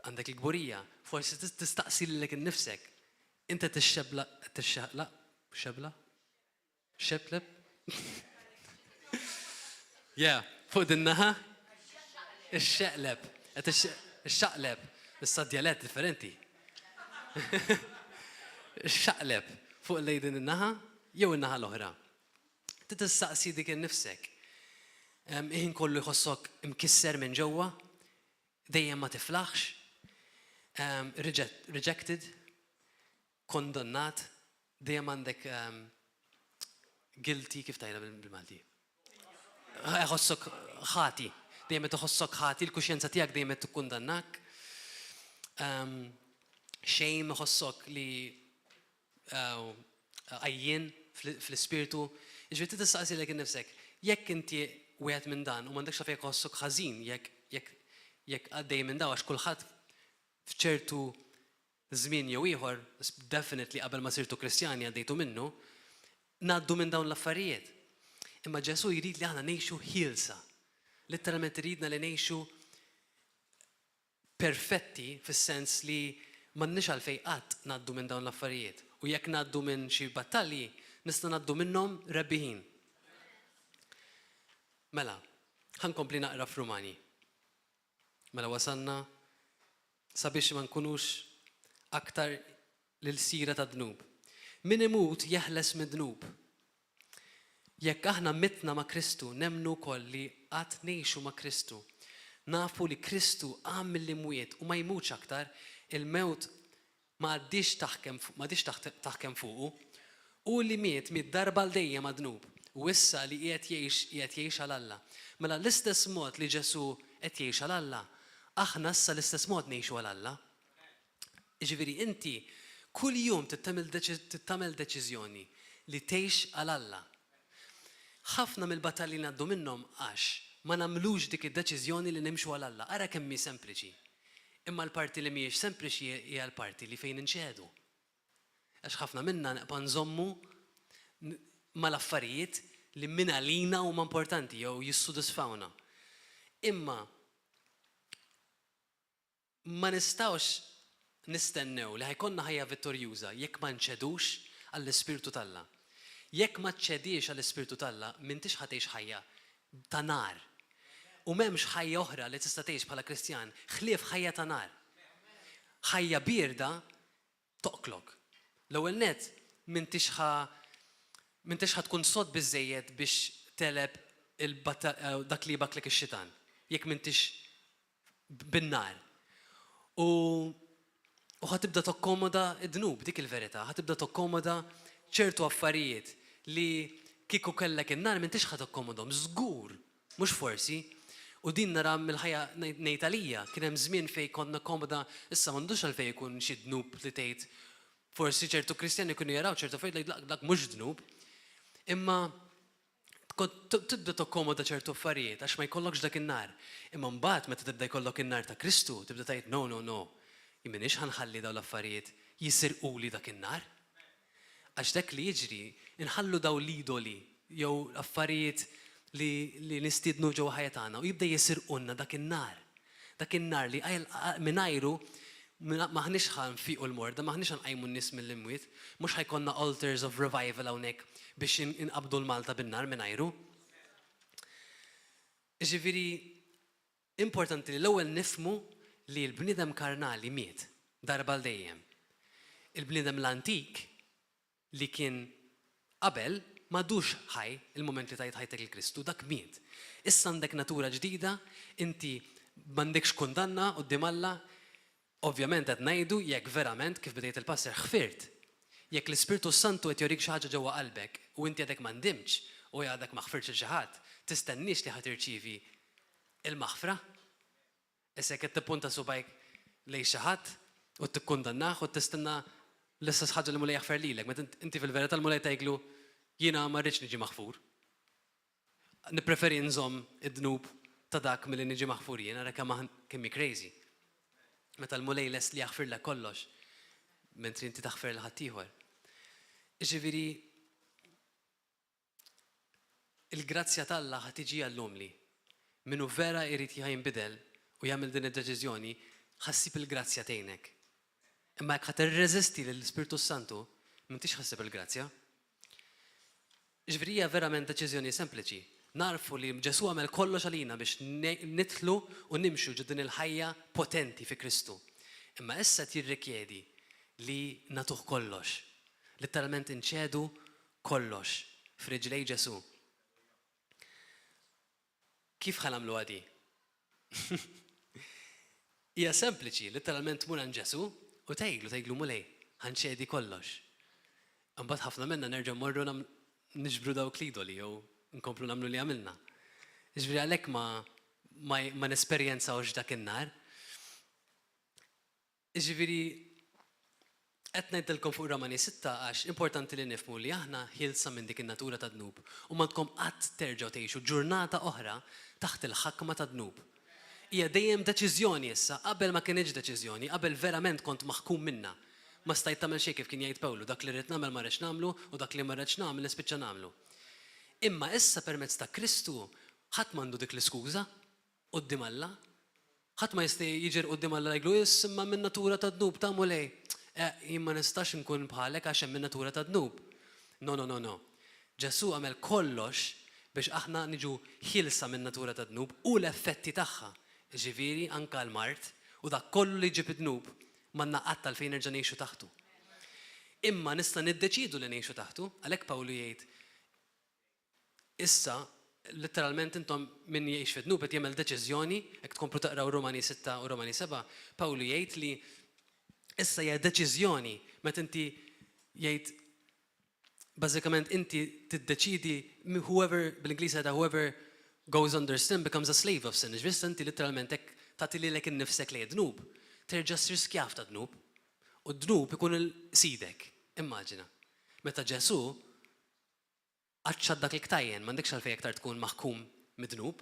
għandek il-gburija, forsi tistaqsi lilek innifsek. Inta xebleb? Yeah, fuq din-naħa? Ix-xeqleb. Ix-xaqleb. Issa djalett differenti. Ix-xaqleb fuq lejdin in-naħa jew in-naħa l-oħra. Tistaqsi dik innifsek. Iħin kollu jħossok imkisser minn ġewwa, dejjem ma tiflaħx, rejected, kondannat, dejjem għandek guilty, kif tajna bil-Malti? Jħossok ħati, dejjem tħossok ħati, l-kuxjenza tiegħek dejjem tikkundannak. Shame jħossok li għajjin fl-ispirtu. Ġifieri tistaqsi lek innifsek, jekk inti wieħed minn dan u m'għandekx taf jekk ħossok ħażin, jekk għaddej minn daw għax kulħadd f'ċertu żmien jew ieħor, definitely qabel ma sirtu Kristjani għaddejtu minnu, ngħaddu minn dawn l-affarijiet. Imma Ġesu jrid li aħna ngħixu ħielsa. Letteralment iridna li ngħixu perfetti fis-sens li m'għandniex għalfejn qatt ngħaddu minn dawn l-affarijiet. U jekk ngħaddu minn xi battalji, nista' ngħaddu minnhom rebbieħin. Mela, ħankompli naqra f'Rumani. Mela wasanna sabiex ma nkunux aktar l-sira ta' dnub. Min imut jeħles mid-dnub. Jekk aħna mitna ma' Kristu, nemnu wkoll li qatt ngħixu ma' Kristu. Nafu li Kristu għam mill-imwiet u ma jmutx aktar, il-mewt ma għaddix taħkem fuqu, u li miet darba l-dejja ma' dnub. U issa li qiegħed jgħix għal Alla. Mela l-istess mod li Ġesu qed jgħix għal Alla, aħna issa l-istess mod ngħixu għal Alla. Jiġifieri inti kull jum tittamel deċiżjoni li tgħix għal Alla. Ħafna mill-battalji ngħaddu minnhom għax ma nagħmlux dik id-deċiżjoni li nimxu għal Alla. Ara kemm hi sempliċi. Imma l-parti li mhijiex sempliċi hija l-parti li fejn inċedu. Għax ħafna minna naqpa nżommu mal-affarijiet li minn għalina huma importanti jew jissudisfawna. Imma ma nistgħux nistennew li ħajkonna ħajja vittorjuża jekk ma nċedux għall-Ispirtu t'Alla. Jekk ma ċċedix għall-Ispirtu t'Alla, m'intix ħatgħix ħajja ta' nar. U m'hemmx ħajja oħra li tista' tgħix bħala Kristjan ħlief ħajja ta' nar. Ħajja bierda toqlok. L-ewwel nett m'intix ħatkun sod biżżejjed biex teleb dak li baklek ix-xitan. Jekk m'intix bin-nar. U ħatibda tokkomoda id-dnub, dik il-verità, ħatibda tokkomoda ċertu affarijiet li kieku kellek in-nar m'intix ħatakkomodhom, żgur, mhux forsi. U din nara mill-ħajja ngħid għalija, kien hemm żmien fejn konna komoda, issa m'għandux għalfejn ikun xi dnub li tgħid forsi ċertu Kristjani jkunu jaraw ċertu affarijiet dak mhux dnub. Imma tibda tokkomoda ċertu affarijiet għax ma jkollokx dak in-nar. Imma mbagħad meta tibda jkollok in-nar ta' Kristu, tibda tgħid no. Jiminix ħanħalli daw l-affarijiet jisirquli dak in-nar. Għax dak li jiġri, inħallu daw l-idoli, jew affarijiet li nistidnu ġew ħajja tagħna u jibda jisirqulna dak in-nar. Dak in-nar li mingħajru maħniex ħanfiqu l-morda, maħniex ħanqajmu n-nies mill-imwiet, mhux ħajkonna altars of revival hawnhekk biex inqabdu l-Malta bin-nar mingħajru. Ġifieri importanti li l-ewwel nifhmu li l-bniedem karnali miet darba l-dejjem. Il-bniedem l-antik li kien qabel m'għadux ħaj il-moment li tajt ħajtek il-Kristu, dak miet. Issa għandek natura ġdida, inti m'għandekx kundanna quddiem Alla, ovvjament qed ngħidu jekk verament kif bdejt il-passer ħfirt. Jekk l-Ispirtu Santu qed jorik xi ħaġa ġewwa qalbek u inti għadek m'għandimx u għadek ma ħfirtx il xi ħadd, tistennix li ħatirċievi il-maħfra. Issa qed tippunta subajk lejn xi ħadd u tikkundannah u tistenna l-istess ħaġa li mulej jaħfer lilek. Meta inti fil-verità l-mulej tgħidlu jiena ma rridx niġi maħfur. Nippreferi nżomm id-dnub ta' dak milli niġi maħfur jien ara kemm crazy. Meta l-mulej les li jaħfirlek kollox, mentri inti taħfer l ħadd ieħor. Ġifieri il-grazzja t'Alla ħad tiġi għall-umli. Minnu vera jrid jinbidel u jagħmel din id-deċiżjoni ħassib il-grazzja tgħinek. Imma jekk ħadd irreżisti lill-Ispiritu Santu, m'intix ħassib il-grazzja. Ġifieri hija verament deċiżjoni sempliċi. Narfu li Ġesu għamel kollox għalina biex nitlu u nimxu ġu din il-ħajja potenti fi Kristu. Imma issa jirrikjedi li natuh kollox. Letteralment inċedu kollox f'riġlej Ġesu. Kif ħanamlu għadi? Hija sempliċi, letteralment mur għand Ġesu u tgħidlu mulej, ħanċedi kollox. Imbagħad ħafna minna nerġa' morru niġbru dawk l-idoli jew nkomplu nagħmlu li għamilna. Ġifieri għalhekk ma nesperjenzawx dak in-nar. Ġifieri qed ngħidilkom fuq Romani 6 għax importanti li nifhmu li aħna ħilsa minn dik in-natura ta' dnub u ma tkom qatt terġgħu tgħixu ġurnata oħra taħt il-ħakma ta' dnub. Hija dejjem deċiżjoni issa, qabel ma kienx deċiżjoni, qabel verament kont maħkum minnha. Ma stajt tagħmel xejn kif kien jgħid Pawlu, dak li rrid nagħmel ma rridx nagħmlu u dak li ma rridx nagħmel nispiċċa nagħmlu. Imma issa permezz ta' Kristu ħadd m'għandu dik l-iskuża quddiem Alla. Ħadd ma jista' jiġi quddiem Alla jgħidlu imma min natura ta' dnub tagħmlu lej. Jien ma nistax nkun bħalek għax hemm min natura ta' dnub. No. Ġesu għamel kollox biex aħna niġu ħilsa minn natura ta' dnub u l-effetti tagħha. Ġifieri anke l-mart u dak kollu li ġib id-dnub ma naqqatta l-fejn nerġa' ngħixu taħtu. Imma nista' niddeċidu li ngħixu taħtu, għalhekk Pawlu jgħid issa letteralment intom min jgħix fid-dnub qed jagħmel deċiżjoni, hekk tkomplu taqraw Romani 6 u Romani 7, Pawlu jgħid li issa hija deċiżjoni meta inti jgħid bażikament inti tiddeċidi whoever bl-Ingliż whoever goes under sin becomes a slave of sin. Ġvist inti literalment hekk tagħti lilek innifsek lejn dnub, terġa' ssir skjav ta' dnub. U dnub ikun il-sidek. Immaġina. Meta Ġesu qaċċa dak il-ktajjen, m'għandekx għalfejn aktar tkun maħkum mid-dnub.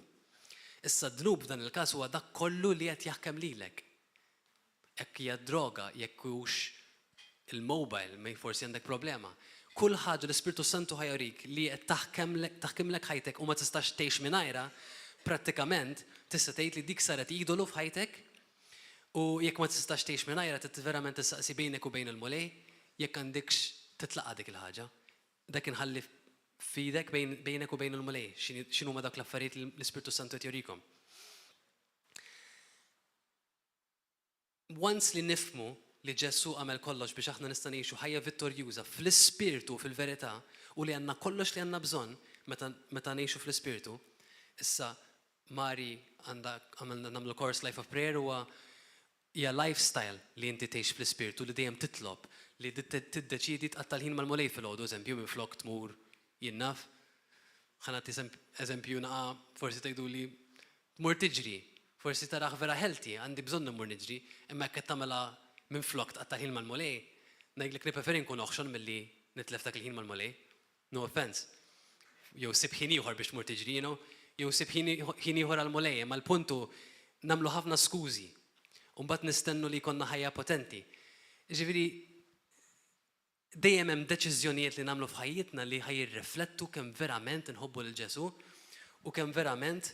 Issa d-dnub f'dan il-każ huwa dak kollu li qed jaħkem lilek. Jekk hija droga, jekk hux il-mobile, ma forsi għandek problema. Kull ħaġa l-Ispiritu Santu ħajorik li qed taħkemlek ħajtek u ma tistax tgħix mingħajrha, prattikament tista' tgħid li dik saret idolu f'ħajtek u jekk ma tistax tgħix mingħajrha trid verament tistaqsi bejnek u bejn il-mulej jekk għandekx titlaqa' dik il-ħaġa. Dak inħalli f'idek bejnek u bejn il-mulej, x'inhuma dak l-affarijiet li l-Ispiritu Santu qed jorikom. Once li nifhmu li Ġesu għamel kollox biex aħna nista' ngħixu ħajja vittorjuża fl-ispirtu fil-verità u li għandna kollox li għandna bżonn meta ngħixu fl-ispirtu. Issa Mari għamilna nagħmlu course Life of Prayer huwa hija lifestyle li inti tgħix fl-ispirtu li dejjem titlob li tiddeċidi tqattal ħin mal-mulej fil-għodu eżempju minflok tmur jien naf. Ħanati eżempju naqa' forsi tgħidu li tmur tiġri, forsi taraħ vera healthy, għandi bżonn immur niġri, imma jekk qed tagħmilha minflok tqattal ħin mal-mulej, ngħidlek nippreferi nkun oħxon milli nitlef dak il-ħin mal-mulej. No offense. Jew sib ħin ieħor biex tmur tiġri, jew sib ħin ieħor għall-mulej, imma l-puntu nagħmlu ħafna skużi. U mbagħad nistennu li jkollna ħajja potenti. Ġifieri dejjem hemm deċiżjonijiet li nagħmlu f'ħajjitna li ħajjirriflettu kemm verament inħobbu lil Ġesu u kemm verament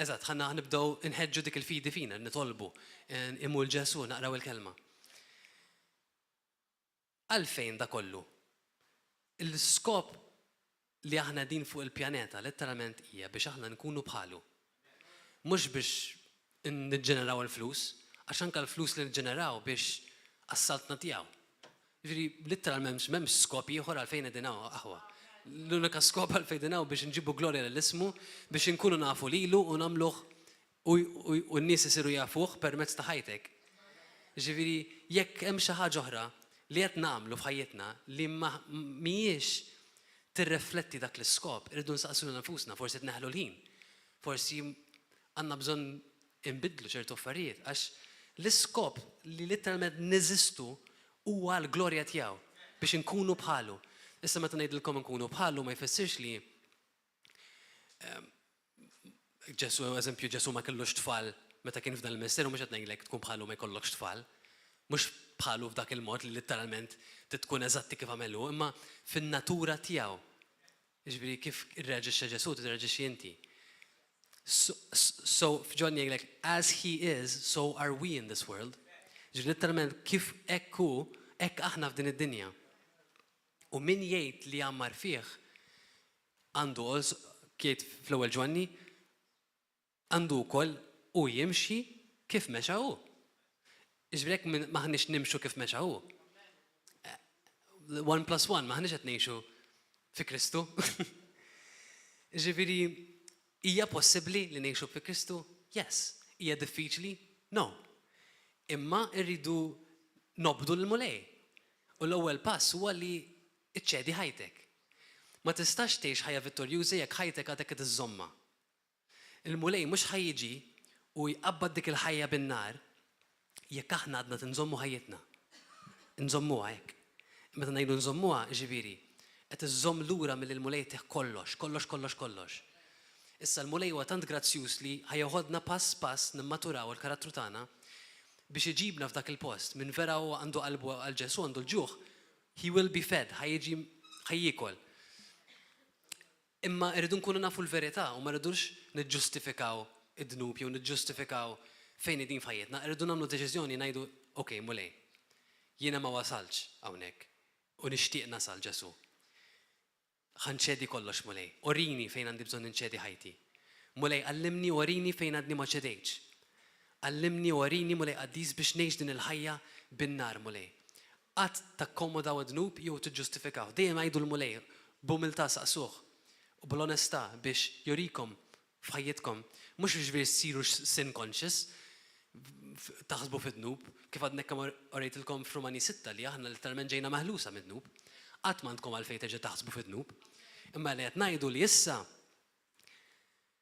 eżatt ħanna nibdew inħeġġu dik il-fidi fina, nitolbu, immu l-Ġesu naqraw il-kelma. Għalfejn da kollu? Il-skop li aħna din fuq il-pjaneta letteralment hija biex aħna nkunu bħalu. Mhux biex niġġeneraw il-flus, għax anke l-flus li niġġeneraw biex assaltna tiegħu. Ġifieri letteralment m'hemmx skop ieħor għalfejn qegħdin aħwa. L-unika skop għalfejn qegħdin biex nġibu glorja lill-ismu, biex inkunu nafu lilu u nagħmluh u n-nies isiru jafuh permezz ta' ħajtek. Ġifieri jekk hemm xi ħaġa oħra li qed nagħmlu f'ħajjitna li mhijiex tirrifletti dak l-iskop, irridu nsaqsu lil nafusna, forsi tneħħlu l-ħin. Forsi għandna bżonn inbidlu ċertu affarijiet għax l-iskop li letteralment neżistu huwa l-glorja tiegħu biex inkunu bħalu. Issa meta ngħidilkom nkunu bħalu ma jfissirx li Ġesu ma kellux tfal meta kien f'dan il-misteru mhux qed ngħidlek tkun bħalu ma jkollokx tfal. Mhux bħalu f'dak il-mod li letteralment tkun eżatti kif għamelu, imma fin-natura tiegħu. Jiġifieri kif irreġixxa Ġesu tirreġixxi inti. So f'Ġon jgħidlek, as he is, so are we in this world. Literalment kif ekku, ek aħna f'din id-dinja. U min jgħid li jammar fih, għandu kiet fl-ewwel Ġwanni, għandu wkoll u jimxi kif mexa hu. Iġbrek maħniex nimxu kif mexa hu. 1+1 maħniex qed ngħixu fi Kristu. Ġifieri hija possibbli li ngħixu fi Kristu? Yes. Hija diffiċli? No. Imma rridu nobdu l-mulej. U l-ewwel pass huwa li iċċedi ħajtek. Ma tistax tgħix ħajja vittorjuża jekk ħajtek għadek qed iżomma. Il-mulej mhux ħajjiġi u jqabbad dik il-ħajja bin-nar jekk aħna għadna tinżommu ħajjitna. Nżommuha hekk. Meta ngħidu nżommuha, ġifieri, qed iżomm lura mill-mulej tieħ kollox. Issa l-mulej huwa tant grazzjuż li ħajjoħodna pass pass nimmaturaw il-karattru tagħna biex iġibna f'dak il-post. Minn vera huwa għandu qalbu għal Ġesu, għandu l-ġuħ, he will be fed, ħajjikol. Imma rridu nkunu nafu l-verità u ma rridux niġġustifikaw id-dnub jew niġġustifikaw fejn din f'ħajjitna. Rridu nagħmlu deċiżjoni ngħidu, okej, mulej, jiena ma wasalx hawnhekk u nixtieq nasal Ġesu. ħanċedi kollox mulej. Orini fejn għandi bżonn inċedi ħajti. Mulej, għallimni orini fejn għadni ma ċedejċ. Għallimni orini mulej għaddis biex ngħix din il-ħajja bin-nar mulej. Qatt takkomodaw id-dnub jew tiġġustifikaw. Dejjem għajdu l-mulej b'umiltà saqsuh u bl-onestà biex jorikom f'ħajjitkom mhux biex biex siru sin conscious taħsbu fid-dnub kif għadnek kemm orejtilkom f'Rumani 6 li aħna literalment ġejna maħlusa mid-dnub. Qatt m'għandkom għalfejn terġa' taħsbu fid-dnub. Imma li qed ngħidu li issa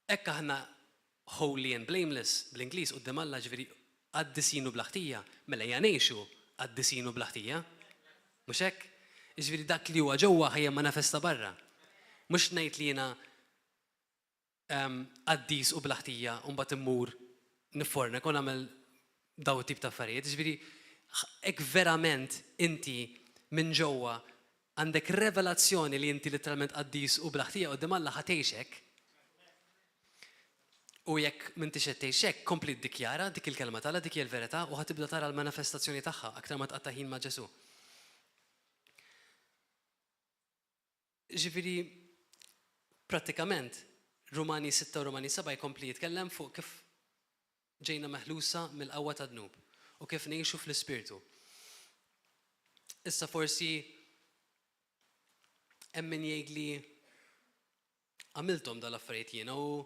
hekk aħna holy and blameless bl-Ingliż quddiem Alla ġifieri għaddisinu bl-aħtija, mela hija ngħixu għaddisinu bl-aħtija. Mhux hekk? Ġifieri dak li huwa ġewwa ħajja manifesta barra. Mhux ngħid li jiena għaddis u bl-aħtija u mbagħad immur niffornek u nagħmel daw tip ta' affarijiet. Ġifieri hekk verament inti minn ġewwa għandek revelazzjoni li inti literalment qaddis u bl-aħtija quddiem Alla ħatgħixek. U jekk m'intix qed tgħixek, kompli ddikjara dik il-kelma tagħha dik hija l-verità u ħatibda tara l-manifestazzjoni tagħha aktar ma tqatta' ħin ma' Ġesu. Ġifieri prattikament Rumani 6 u Rumani 7 jkompli jitkellem fuq kif ġejna meħlusa mill-qawwa tad-dnub u kif ngħixu fl-ispirtu. Issa forsi hemm min jgħid li għamilthom dal-affarijiet jiena u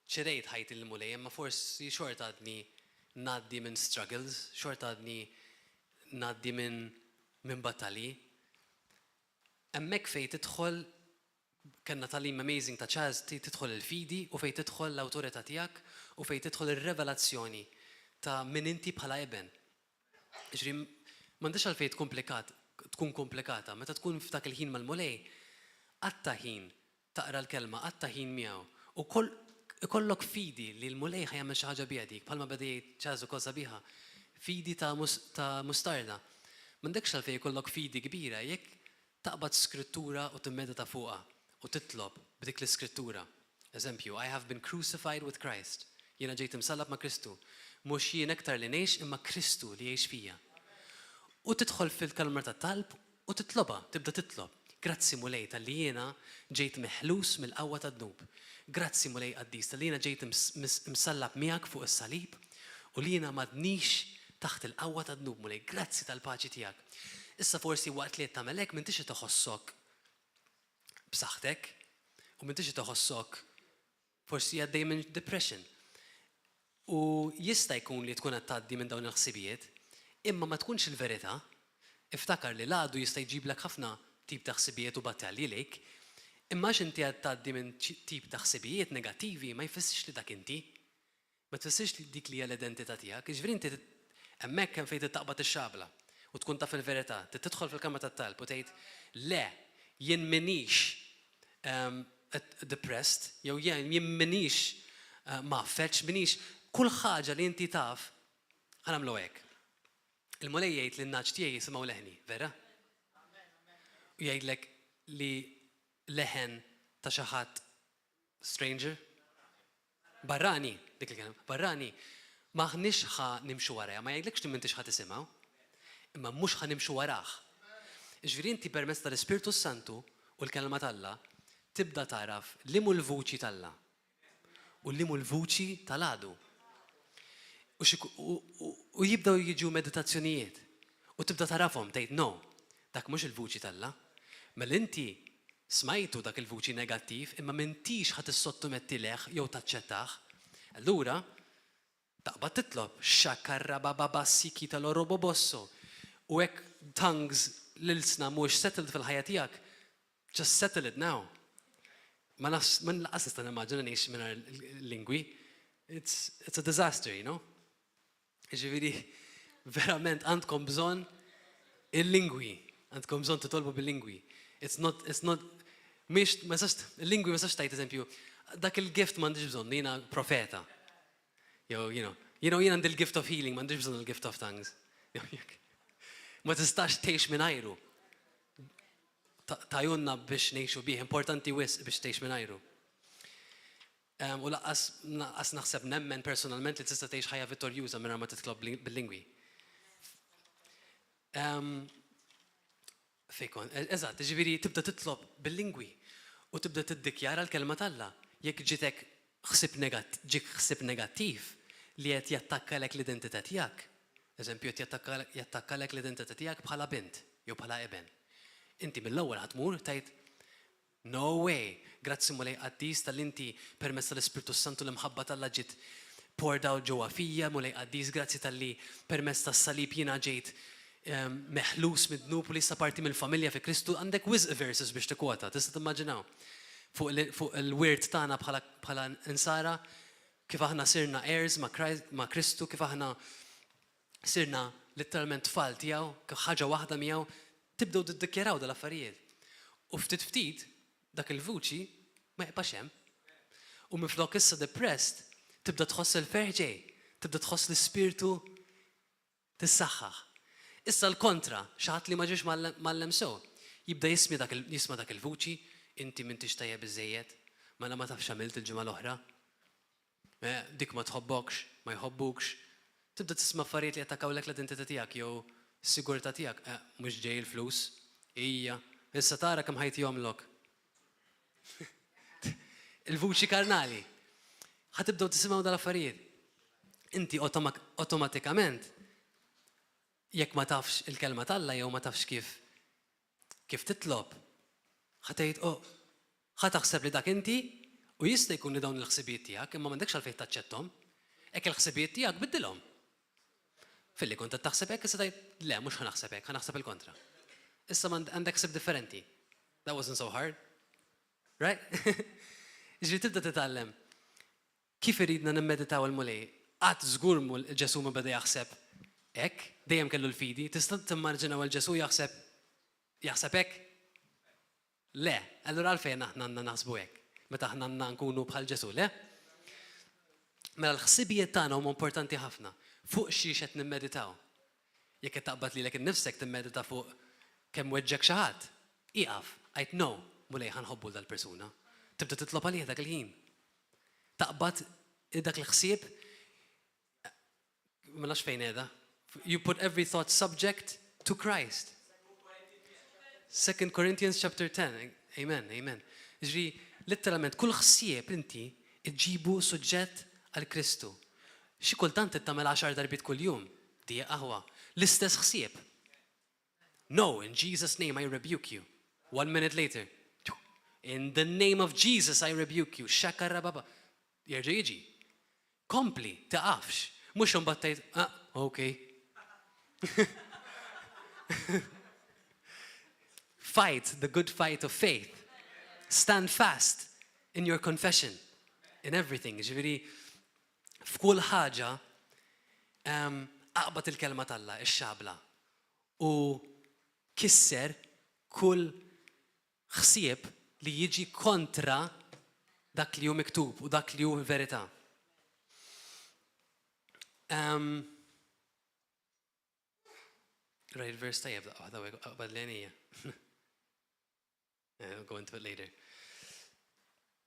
ċedejt ħajti l-mulej, imma forsi xorta għadni ngħaddi minn struggles, xorta għadni ngħaddi minn battalji. Hemmhekk fejn tidħol kellna tagħlim amazing ta' Charles tidħol il-fidi u fejn tidħol l-awtorità tiegħek u fejn tidħol ir-revelazzjoni ta' min inti bħala eben. Ġifieri m'għandix għalfejn tkun komplikata, meta tkun f'dak il-ħin mal-mulej, għatta ħin taqra l-kelma, għatta ħin miegħu u ikollok fidi li l-mulej ħajjagħmel xi ħaġa biha dik, bħalma bedejt ċażu kol sabiħa, fidi ta' mustarda. M'għandekx għalfejn ikollok fidi kbira jekk taqbad skrittura u timmedita fuqha u titlob b'dik l-iskrittura. Eżempju, I have been crucified with Christ. Jiena ġejt imsallab ma' Kristu. Mhux jien aktar li ngħix imma Kristu li jgħix fija. U tidħol fil-kalmar tat-talb u titloba, tibda titlob. Grazzi mulej tal-li jiena ġejt meħlus mill-qawwa tad-dnub. Grazzi mulej qaddis tal-li jiena ġejt msallab miegħek fuq is-salib u li jiena m'għadniex taħt il-qawwa tad-dnub mulej. Grazzi tal-paċi tiegħek. Issa forsi waqt li qed tagħmel hekk m'intix toħossok b'saħħtek u m'intix toħossok forsi għaddej minn depression. U jista' jkun li tkun qed tgħaddi minn dawn il-ħsibijiet, imma ma tkunx il-verità, iftakar li l-għadu jista' jġiblek ħafna tip ta' ħsibijiet u battalji lejk, imma x'inti qed tgħaddi minn tip ta' ħsibijiet negattivi ma jfissirx li dak inti. Ma tfissirx li dik li hija l-identità tiegħek. Jiġifieri inti hemmhekk hemm fejn titaqbad ix-xabla u tkun taf il-verità, tidħol fil-kamra tat-talb u tgħid le, jien minix depressed, jew jien minix maffelx, minix kull ħaġa li inti taf ħanamlu hekk. Il-mulej jgħid li n-naġġ tiegħi jisimgħu leħni, vera? U jgħidlek li leħen ta' xi ħadd stranger? barrani, dik il-kelma, barrani, maħnix ħa nimxu waraja, ma jgħidlekx li m'intix ħa tisimgħu, imma mhux ħa nimxu warah. Ġifieri inti permezz tal-Ispirtu Santu u l-kelma talla tibda taraf li mu l-vuċi talla u li mu l-vuċi tal-għadu. U jibdaw jiġu meditazzjonijiet u tibda tarafhom tgħid no, dak mhux il-vuċi talla. Mela inti smajtu dak il-vuċi negattiv imma m'intix ħadd issottomettileh jew taċċettah. Allura taqbad titlob xakarra baba siki tal-orobobosso u hekk tongues l-ilsna mhux settled fil-ħajja tiegħek, just settle it now. Ma nlaqas nista' nimmaġina ngħix mingħajr lingwi. It's a disaster, you know? Ġifieri verament għandkom bżonn il-lingwi, għandkom bżonn titolbu bil-lingwi. It's not mhix ma sax il-lingwi ma sax tajt eżempju, dak il-gift m'għandix bżonn, jiena profeta. You know, jiena għandi il-gift of healing, m'għandix bżonn il-gift of tongues. Ma tistax tgħix mingħajru. Tajunna biex ngħixu bih, importanti wisq biex tgħix mingħajru. U laqqas naħseb nemmen personalment li tista' tgħix ħajja vittorjuża mingħajr ma titlob bil-lingwi. Fejkon, eżatt, ġifieri tibda titlob bil-lingwi u tibda tiddikjara l-kelma talla. Jekk ġitek ħsieb negattiv li qed jattakkalek l-identità tiegħek. Eżempju, qed jattakkalek l-identità tiegħek bħala bint jew bħala eben. Inti mill-ewwel ħatmur tgħid no way, grazzi mulej qaddis tal-inti permezz tal-Ispirtu Santu li mħabba talla ġiet poured out ġewwa fija, mulej qaddis grazzi tal-li permezz tas-salib jiena ġejt meħlus mid-dnub u li issa parti mill-familja fi Kristu, għandek wisq verses biex tikkwota, tista' timmaġinaw. Fuq il-wirt tagħna bħala insara, kif aħna sirna heirs ma' Kristu, kif aħna sirna letteralment tfal tiegħu, kif ħaġa waħda miegħu, tibdew tiddikjaraw dal-affarijiet. U ftit dak il-vuċi ma jibqax hemm. U minflok issa depressed, tibda tħoss il-ferħ ġej, tibda tħoss l-ispirtu tissaħħaħ. Issa l-kontra, xaħat li ma ġiex mallem sew, jibda jisma dak il-vuċi, inti m'intix tajjeb biżejjed, mela ma tafx għamilt il-ġimgħa l-oħra. Dik ma tħobbokx, ma jħobbukx. Tibda tisma' affarijiet li attakawlek l-identità tiegħek jew s-sigurtà tiegħek, mhux ġej il-flus, hija, issa tara kemm ħajti jomlok. Il-vuċi karnali. Ħatibdew tisimgħu dal-affarijiet. Inti awtomatikament jekk ma tafx il-kelma talla jew ma tafx kif titlob, ħatgħid ħataħseb li dak inti u jista' jkun li dawn il-ħsibijiet tiegħek imma m'għandekx għalfejn taċċetthom. Hekk il-ħsibijiet tiegħek biddilhom. Filli kont qed taħseb hekk issa tgħid le mhux ħanaħseb hekk, ħanaħseb il-kontra. Issa għandek ħsieb differenti. That wasn't so hard. Right? Ġifieri tibda titgħallem kif iridna nimmeditaw il-mulej. Qatt żgur Ġesu ma beda jaħseb hekk, dejjem kellu l-fidi, tista' timmarġinaw il-Ġesu jaħseb hekk? Le, allura għalfejn aħna għandna naħsbu hekk, meta aħna għandna nkunu bħal Ġesu, le? Mela l-ħsibijiet tagħna huma importanti ħafna. Fuq xi qed nimmeditaw. Jekk qed taqbad lilek innifsek timmedita fuq kemm weġġek xi ħadd, iqaf, qajt no, mulej ħanħobbu dal-persuna. Tibda titlob għalih dak il-ħin. Taqbad dak il-ħsieb ma nafx fejn qiegħda. You put every thought subject to Christ. 2 Corinthians chapter 10. Amen. Ġri, letteralment, kull ħsieb inti iġġibu suġġett għal Kristu. Xi kultant tagħmel 10 darbit kull jum, dija qahwa. L-istess ħsieb. No, in Jesus' name I rebuke you. 1 minute later. In the name of Jesus I rebuke you. Xakarra baba. Jerġa' jiġi. Kompli, taqafx. Mhux imbagħad tgħid, okay. Fight the good fight of faith. Stand fast in your confession, in everything. Ġifieri f'kull ħaġa aqbad il-kelma talla, ix-xabla. U kisser kull ħsieb li jiġi kontra dak li hu miktub u dak li hu verità. Right, verse tajjeb waħda qabad l-għenija. I'll go into it later.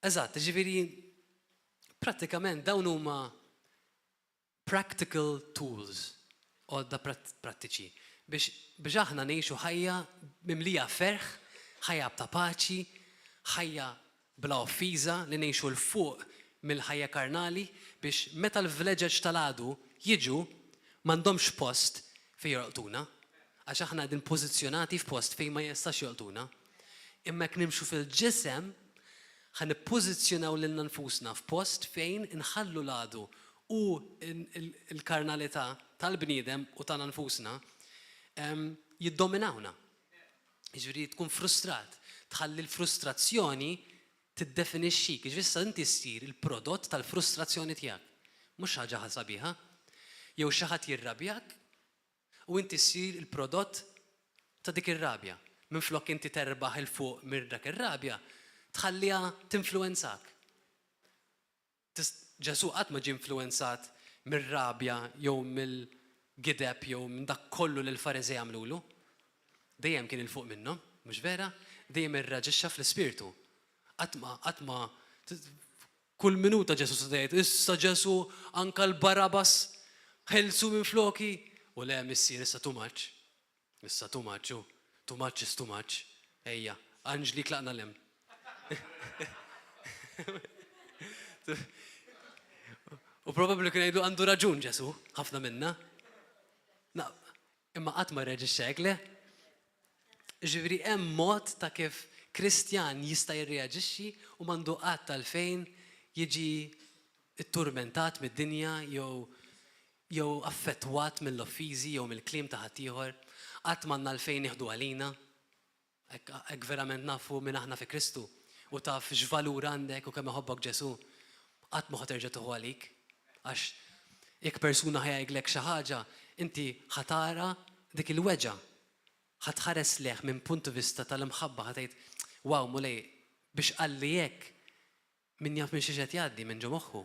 Eżatt, ġifieri Prattikament dawn huma practical tools għodda prattiċi biex aħna ngħixu ħajja mimlija ferħ, ħajja b'ta' paċi, ħajja bla offiża li ngħixu l fuq mill-ħajja karnali biex meta l-vleġeġ tal-għadu jiġu m'għandhomx post fejn jorqtuna għax aħna qegħdin pożizzjonati f'post fejn ma jistax jorqtuna. Imma jekk nimxu fil-ġisem ħan nippożizzjonaw lilna nfusna f'post fejn inħallu l-għadu u l-karnalità tal-bniedem u tagħna nfusna jiddominawna. Jiġifieri tkun frustrat, tħalli l-frustrazzjoni tiddefinixxik, jiġifieri issa inti ssir il-prodott tal-frustrazzjoni tiegħek. Mhux ħaġa sabiħa. Jew xi ħadd jirrabjak u inti ssir il-prodott ta' dik ir-rabja. Minflok inti terbaħ il fuq minn dak ir-rabja, tħallija tinfluwenzak. Ġesu qatt ma ġie influwenzat mir-rabja jew mill-gideb jew minn dak kollu li l-Fariżej għamlulu. Dejjem kien il fuq minnhom, mhux vera? Dejjem irraġixxa fl-ispirtu. Qatt ma kull minuta Ġesu tgħid, issa Ġesu anke l-Barabas ħelsu minn floki u le missier issa too much. Issa too much, too much is too much. Ejja, Anġli klaqna lem. U probabbli kien jgħidu għandu raġun Ġesu, ħafna minna. Imma qatt ma reġixxek le. Ġifieri hemm mod ta' kif Kristjan jista' jirreaġixxi u m'għandu qatt għalfejn jiġi tturmentat mid-dinja jew affettwat mill-offiżi jew mill-kliem ta' ħadd ieħor, qatt m'għandna għalfejn nieħdu għalina. Hekk verament nafu minn aħna fi Kristu u taf x'valur għandek u kemm iħobbok Ġesu, qatt ma terġa' tieħu għalik. Għax jekk persuna ħajgħidlek xi ħaġa, inti ħatara dik il-weġa. Ħatħares leħ minn punt vista tal-imħabba ħatgħid, wow, mulej, biex qalli hekk min jaf minn xi qed jgħaddi minn ġo moħħu.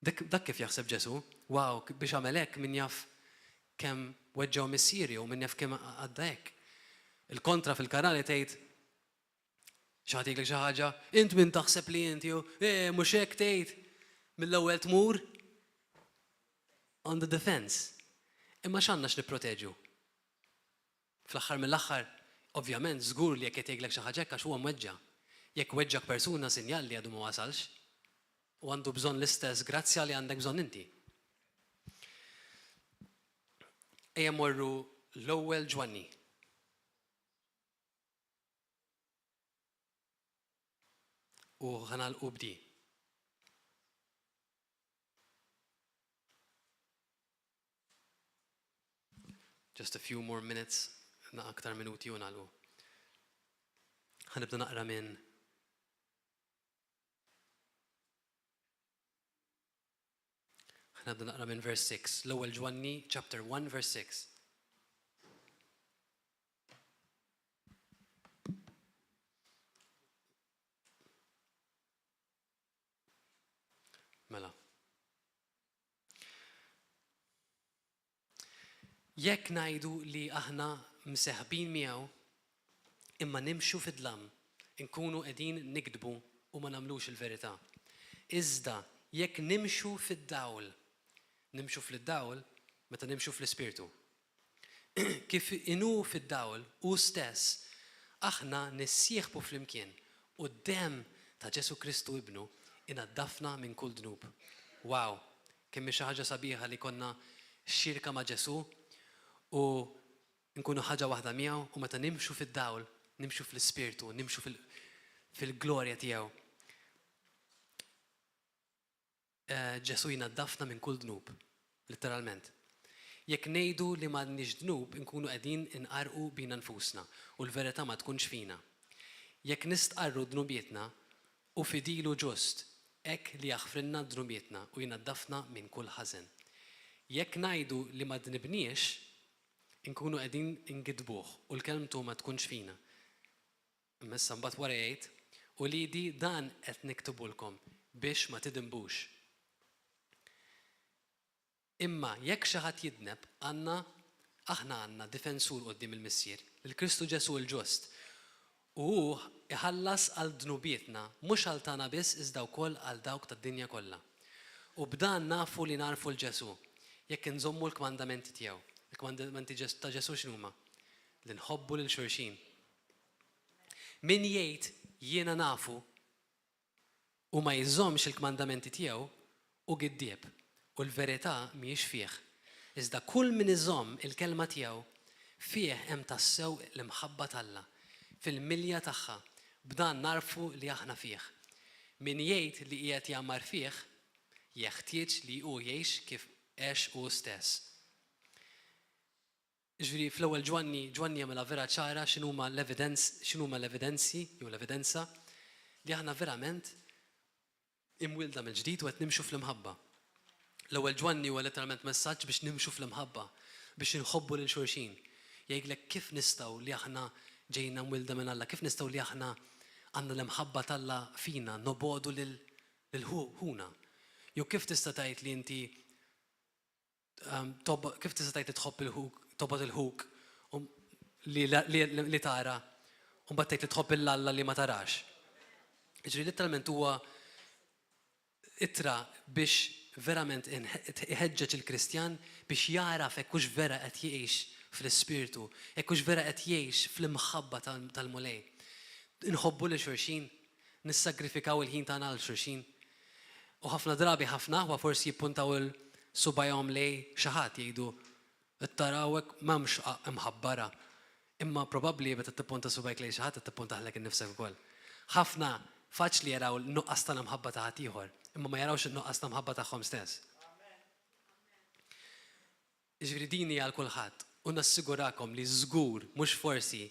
Dak kif jaħseb Ġesu, wow, biex għamel hekk min jaf kemm weġġaw missieri u min jaf kemm għadda hekk. Il-kontra fil-kanali tgħid x'għatik xi ħaġa, int min taħseb li inti mhux hekk tgħid mill-ewwel tmur on the defense. Imma x'għandna x'nipproteġu? Fl-aħħar mill-aħħar, ovvjament żgur li jekk qed jgħidlek xi ħaġa għax huwa mweġġa'. Jekk weġġak persuna sinjal li għadu ma wasalx u għandu bżonn l-istess grazzja li għandek bżonn inti. Ejja morru l-ewwel Ġwanni. U ħanalqu bdi. Just a few more minutes, aktar minuti u nagħlqu. Ħanibda naqra minn verse 6, l-ewwel Ġwanni, chapter 1, verse 6. Mela. Jekk ngħidu li aħna mseħbin miegħu imma nimxu fid-dlam, inkunu qegħdin nikdbu u ma nagħmlux il-verità. Iżda jekk nimxu fid-dawl, nimxu fid-dawl meta nimxu fl-ispirtu. Kif inhu fid-dawl u stess aħna nissieħbu flimkien quddiem ta' Ġesu Kristu ibnu inaddafna minn kull dnub. Wow, kemm xi ħaġa sabiħa li konna xirka ma' Ġesu u nkunu ħaġa waħda miegħu u meta nimxu fid-dawl, nimxu fl-ispirtu, nimxu fil-glorja tiegħu. Ġesu jinaddafna minn kull dnub, letteralment. Jekk ngħidu li m'għandniex dnub, nkunu qegħdin inqarqu bina nfusna u l-verità ma tkunx fina. Jekk nistqarru dnubietna u fidilu ġust, hekk li jaħfrilna dnubietna u jinaddafna minn kull ħażen. Jekk ngħidu li ma dnibniex, inkunu qegħdin ingidbuh u l-kelmtu ma tkunx fina. Imma mbagħad wara jgħid u li dan qed niktubulkom biex ma tidinbux. Imma jekk xi ħadd jidneb aħna għandna difensur quddiem il-Missier, il-Kristu Ġesu l-ġust. U iħallas għal dnubietna, mhux għal tagħna biss iżda wkoll għal dawk tad-dinja kollha. U b'dan nafu li narfu l-Ġesu, jekk inżommu l-kmandamenti tiegħu. Il-kmandamenti ta' Ġesu x'inhuma? Li nħobbu lil xulxin. Min jgħid jiena nafu u ma jżommx il-kmandamenti tiegħu u giddieb u l-verità mhijiex fih. Iżda kull min iżomm il-kelma tiegħu fih hemm tassew l-imħabba t'Alla fil-milja tagħha b'dan narfu li aħna fih. Min jgħid li qiegħed jagħmar fih jeħtieġ li hu jgħix kif għex hu stess. Ġifieri fl-ewwel Ġwanni jagħmilha vera ċara x'inhuma l-evidenzi jew l-evidenza li aħna verament imwilda mill-ġdid u qed nimxu fl-imħabba. L-ewwel Ġwanni huwa letteralment messaġġ biex nimxu fl-imħabba, biex inħobbu lil xulxin. Jgħidlek kif nistgħu li aħna ġejna mwilda minn Alla, kif nistgħu li aħna għandna l-imħabba t'Alla fina, nobodu lil ħuna. Jew kif tista' tgħid li inti kif tista' tgħid li tħobb il-ħuk, tobod il-ħuk li tara u mbagħad tgħid li tħobb il-Alla li ma tarax. Ġifieri letteralment huwa ittra biex verament iħeġġeġ il-Kristjan biex jaraf hekk hux vera qed jgħix fl-ispirtu, hekk hux vera qed jgħix fl-imħabba tal-mulej. Inħobbu lil xulxin, nissagrifikaw il-ħin tagħna għal xulxin. U ħafna drabi ħafna huwa forsi jippuntaw il-subajhom lej xi ħadd jgħidu ittarawek m'hemmx imħabbara. Imma probabbli meta tippunta subajk lejn xi ħadd tippunta ħlek innifsek ukoll. Ħafna faċli jaraw l-nuqqas tal-imħabba ta' ħadd ieħor, imma ma jarawx in-nuqqas tal-imħabba tagħhom stess. Jiġifieri din hija għal kulħadd u nassigurakom li żgur mhux forsi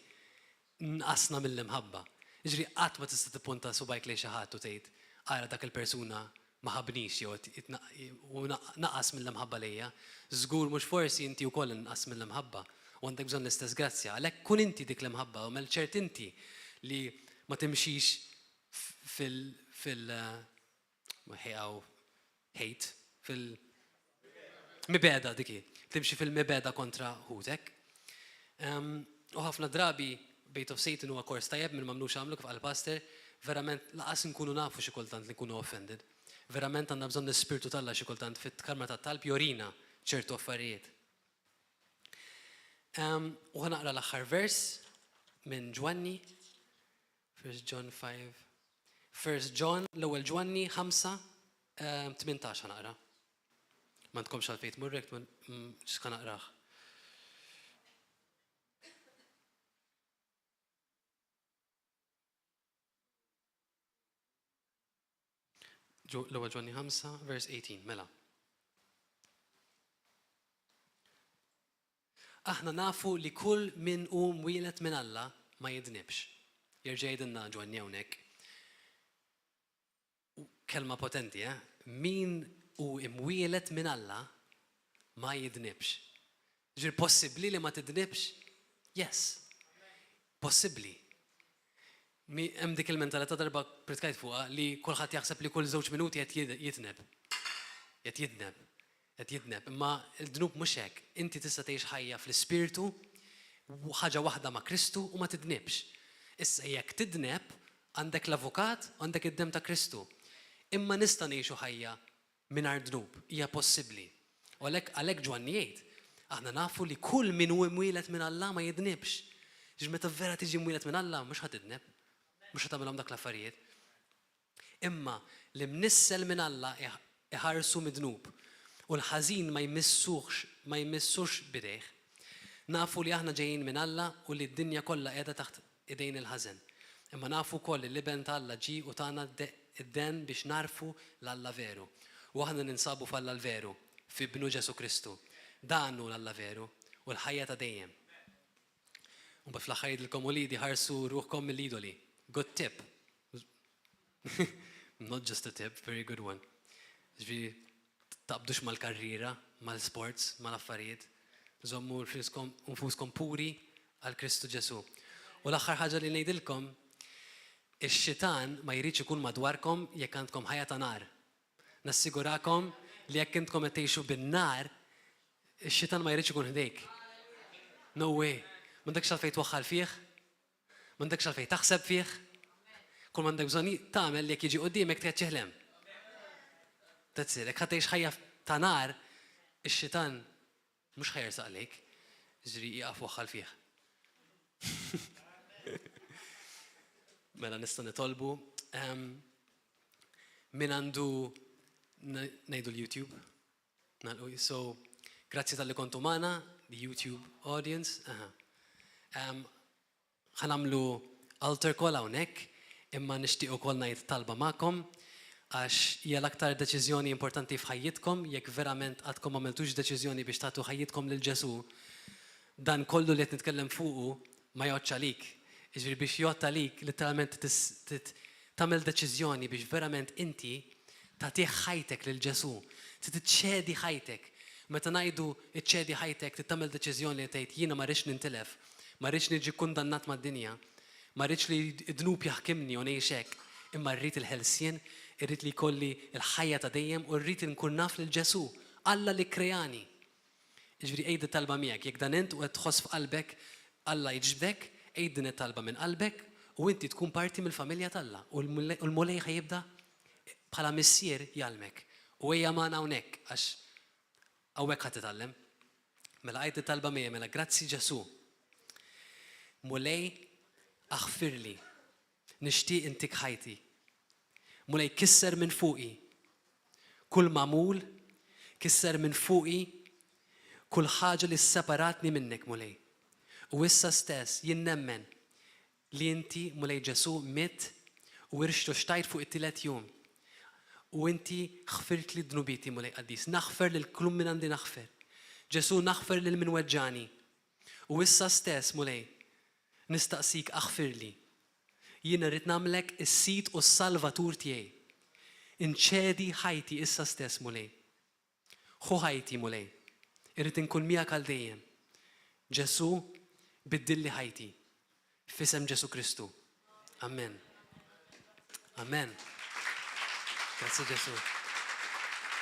nqasna mill-imħabba. Jiġifieri qatt ma tista' tippunta subajk lejn xi ħadd u tgħid ara dak il-persuna ma ħabnix jew naqas mill-imħabba lejja. Żgur mhux forsi inti wkoll inqas mill-imħabba u għandek bżonn l-istess grazzja. Għalhekk kun inti dik l-imħabba u mel-ċert inti li ma timxix fil-mibeda diki, timxi fil-mibeda kontra ħutek. U ħafna drabi Bait of Satan huwa kors tajjeb minn mamnux għamlu kif għal-pastor, verament laqas nkunu nafu xi kultant li nkunu offended. Verament għandna bżonn l-Ispirtu t'Alla xi kultant fit-karma tat-talb jorina ċertu affarijiet. U ħanaqra l-aħħar vers minn Ġwanni, 1 John 5. 1 John, l-ewwel Ġwanni 5:18 ħanaqra. Ma tkomx għalfejn tmurrek x'ħa naqrah. L-ewwel Ġwanni 5:18 mela. Aħna nafu li kull min hu mwielet minn Alla ma jidnibx. Jerġa' jgħidilna Ġwanni hawnhekk. Kelma potenti, min hu imwielet minn Alla ma jidnibx. Ġifieri possibbli li ma tidnibx? Yes. Possibbli. Hemm dik il-mentalità darba pritkajt fuqha li kulħadd jaħseb li kull 2 minuti qed jitneb. Qed jitneb. Imma l-dnub mhux hekk. Inti tista' tgħix ħajja fl-ispirtu ħaġa waħda ma' Kristu u ma tidnibx. Issa jekk tidneb għandek l-avukat, għandek id-dem ta' Kristu. Imma nista' ngħixu ħajja mingħajr dnub, hija possibbli. U għalhekk Ġwanni jgħid, aħna nafu li kull min hu mwielet minn Alla ma jidnibx. Ġi meta vera tiġi mwielet minn Alla mhux ħatidneb, mhux ħatagħmilhom dak l-affarijiet. Imma li mnissel minn Alla iħarsu mid-dnub u l-ħażin ma jmissux bidejh. Nafu li aħna ġejjin minn Alla u li d-dinja kollha qiegħda taħt idejn il-ħażen. Imma nafu wkoll li l-iben ta' Alla ġie u tagħna id-den biex narfu l-Alla veru. U aħna ninsabu f'Alla l-veru, fi bnu Ġesu Kristu. Dan hu l-Alla veru u l-ħajja ta' dejjem. U fl-aħħar jgħidilkom ulidi ħarsu ruħkom mill-idoli. Good tip. Not just a tip, very good one. Ġifieri taqbdux mal-karriera, mal-sports, mal-affarijiet. Żommu nfuskom puri għal Kristu Ġesu. U l-aħħar ħaġa li ngħidilkom, ix-xitan ma jridx ikun madwarkom jekk għandkom ħajja ta' nar. Nassigurakom li jekk intkom qed tgħixu bin-nar, ix-xitan ma jridx ikun ħdejk. No way. M'għandekx għalfejn twaħħal fih, m'għandekx għalfejn taħseb fih, kull m'għandek bżonn tagħmel li jekk jiġi quddiemek tgħid ċeħlem. That's it. Jekk ħadd ħajja ta' nar, ix-xitan mhux ħajersaq għalik, ġri jaqaf waħħal fih. Mela nista' nitolbu min għandu ngħidu l-YouTube. So, grazzi tal-li kontu magħna, the-YouTube audience. Ħanamlu altar call hawnhekk, imma nixtieq ukoll ngħid talba magħkom għax hija l-aktar deċiżjoni importanti f'ħajjitkom, jekk verament għadkom għamiltux deċiżjoni biex tagħtu ħajjitkom lil Ġesu, dan kollu li qed nitkellem fuqu ma jgħodx għalik. Jiġri biex jgħod għalik literalment tagħmel deċiżjoni biex verament inti tagħtih ħajtek lil Ġesu, titċedi ħajtek. Meta ngħidu iċċedi ħajtek tagħmel deċiżjoni li tgħid jiena ma rridx nintilef, ma rridx niġi kundannat mad-dinja, ma rridx li d-dnub jaħkimni u ngħix hekk, imma rrid il-ħelsien, irrid li jkolli l-ħajja ta' dejjem u rrid inkun naf lil Ġesu, Alla li krejani. Jiġri ejdi talba miegħek, jekk dan int u qed tħoss f'qalbek Alla jiġbdek, ejd din it-talba minn qalbek u inti tkun parti mill-familja tal-Alla u l-mulej ħajibda bħala missier jgħalmek. U ejja magħna hawnhekk għax hawnhekk ħadd titgħallem. Mela ejd talba miegħi mela grazzi Ġesu. Mulej aħfirli, nixtieq intik ħajti. Mulej kisser minn fuqi, kull mamul, kisser minn fuqi, kull ħaġa li separatni minnek mulej. U issa stess jien nemmen li inti mulej Ġesu miet u irxtu xtajt fuq it-tielet jum. U inti ħfirt li dnubiti mulej qaddis, naħfer lil kull min għandi naħfer. Ġesu naħfer lil min weġġani. U issa stess mulej nistaqsik aħfirli. Jien irrid nagħmlek is-sit u s-salvatur tiegħi. Inċedi ħajti issa stess mulej. Ħu ħajti mulej. Irrid inkun miegħek għal dejjem. Ġesu biddilli ħajti. F'isem Ġesu Kristu. Amen. Amen. Grazie Ġesu.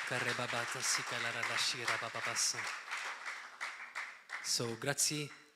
Karre baba tassika la xira baba bassa. So, grazzi